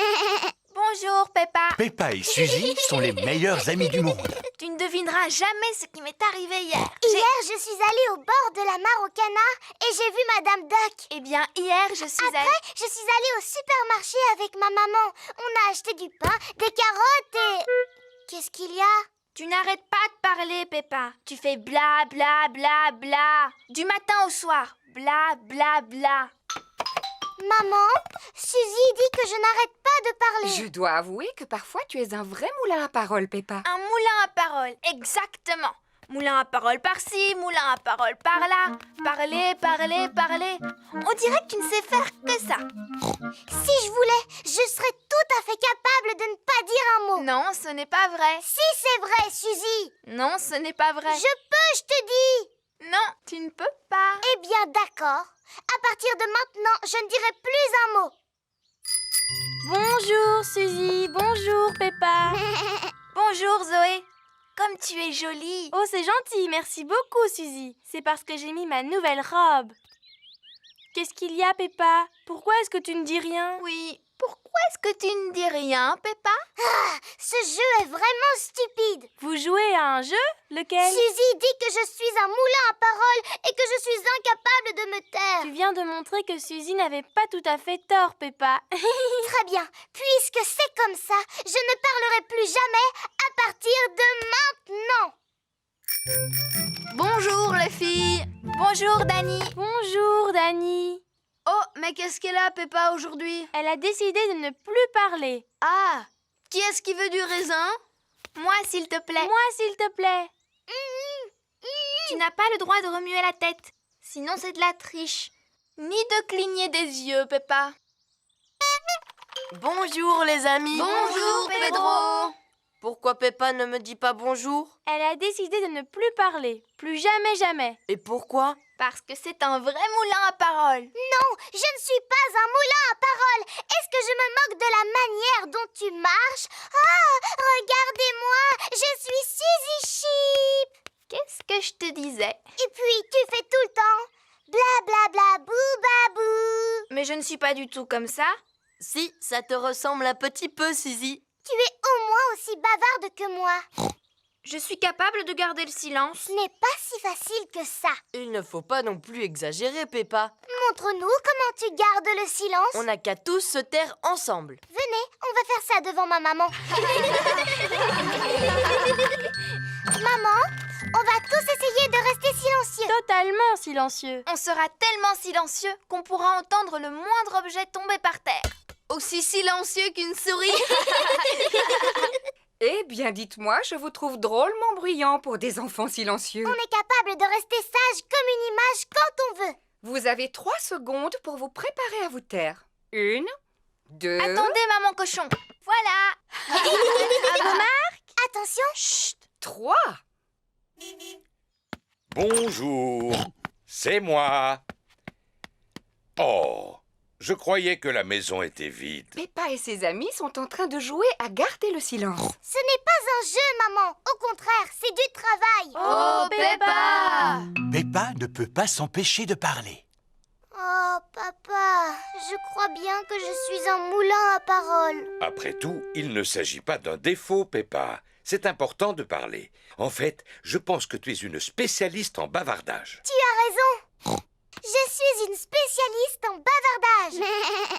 Bonjour, Peppa. Peppa et Suzy sont les meilleurs amis du monde. Tu ne devineras jamais ce qui m'est arrivé hier. Hier, je suis allée au bord de la mare au canard et j'ai vu Madame Duck. Eh bien, hier, je suis allée... Après, je suis allée au supermarché avec ma maman. On a acheté du pain, des carottes et... Qu'est-ce qu'il y a? Tu n'arrêtes pas de parler, Peppa. Tu fais bla bla bla bla. Du matin au soir. Bla bla bla. Maman, Suzy dit que je n'arrête pas de parler. Je dois avouer que parfois tu es un vrai moulin à paroles, Peppa. Un moulin à paroles, exactement. Moulin à paroles par-ci, moulin à paroles par-là. Parler, parler, parler. On dirait que tu ne sais faire que ça. Si je voulais, je serais tout à fait capable de ne pas dire un mot. Non, ce n'est pas vrai. Si c'est vrai, Suzy. Non, ce n'est pas vrai. Je peux, je te dis. Non, tu ne peux pas. Eh bien, d'accord. À partir de maintenant, je ne dirai plus un mot. Bonjour, Suzy. Bonjour, Peppa. Bonjour, Zoé. Comme tu es jolie. Oh, c'est gentil. Merci beaucoup, Suzy. C'est parce que j'ai mis ma nouvelle robe. Qu'est-ce qu'il y a, Peppa? Pourquoi est-ce que tu ne dis rien? Oui, pourquoi est-ce que tu ne dis rien, Peppa? Ah, ce jeu est vraiment stupide. Vous jouez à un jeu? Lequel? Suzy dit que je suis un moulin à paroles et que je suis incapable de me taire. Tu viens de montrer que Suzy n'avait pas tout à fait tort, Peppa. Très bien. Puisque c'est comme ça, je ne parlerai plus jamais à partir de maintenant. Bonjour, les filles. Bonjour, Dani. Bonjour, Dani. Oh, mais qu'est-ce qu'elle a, Peppa, aujourd'hui? Elle a décidé de ne plus parler. Ah, qui est-ce qui veut du raisin? Moi, s'il te plaît. Moi, s'il te plaît. Tu n'as pas le droit de remuer la tête. Sinon, c'est de la triche. Ni de cligner des yeux, Peppa. Bonjour les amis. Bonjour, Pedro. Pourquoi Peppa ne me dit pas bonjour? Elle a décidé de ne plus parler. Plus jamais, jamais. Et pourquoi? Parce que c'est un vrai moulin à paroles. Non, je ne suis pas un moulin à paroles. Est-ce que je me moque de la manière dont tu marches? Ah, regardez-moi, je suis Suzy Sheep. Qu'est-ce que je te disais? Et puis, tu fais tout le temps bla bla bla bou babou. Mais je ne suis pas du tout comme ça. Si, ça te ressemble un petit peu, Suzy. Tu es au moins aussi bavarde que moi. Je suis capable de garder le silence. Ce n'est pas si facile que ça. Il ne faut pas non plus exagérer, Peppa. Montre-nous comment tu gardes le silence. On n'a qu'à tous se taire ensemble. Venez, on va faire ça devant ma maman. Maman, on va tous essayer de rester silencieux. Totalement silencieux. On sera tellement silencieux qu'on pourra entendre le moindre objet tomber par terre. Aussi silencieux qu'une souris. Eh bien, dites-moi, je vous trouve drôlement bruyant pour des enfants silencieux. On est capable de rester sage comme une image quand on veut. Vous avez 3 secondes pour vous préparer à vous taire. 1, 2... Attendez, maman cochon. Voilà. À vos marques. Attention. Chut, 3. Bonjour, c'est moi. Oh, je croyais que la maison était vide. Peppa et ses amis sont en train de jouer à garder le silence. Ce n'est pas un jeu, maman. Au contraire, c'est du travail. Oh, Peppa! Peppa ne peut pas s'empêcher de parler. Oh, papa, je crois bien que je suis un moulin à paroles. Après tout, il ne s'agit pas d'un défaut, Peppa. C'est important de parler. En fait, je pense que tu es une spécialiste en bavardage. Tu as raison. Je suis une spécialiste en bavardage.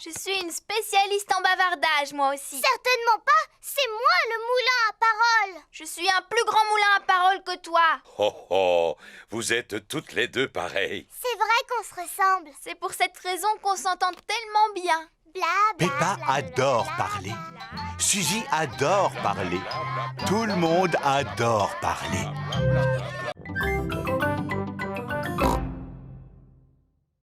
Je suis une spécialiste en bavardage, moi aussi. Certainement pas. C'est moi le moulin à paroles. Je suis un plus grand moulin à paroles que toi. Oh oh, vous êtes toutes les deux pareilles. C'est vrai qu'on se ressemble. C'est pour cette raison qu'on s'entend tellement bien. Bla, bla, Peppa bla, bla, adore bla, parler. bla, bla, bla. Suzy adore parler. Tout le monde adore parler.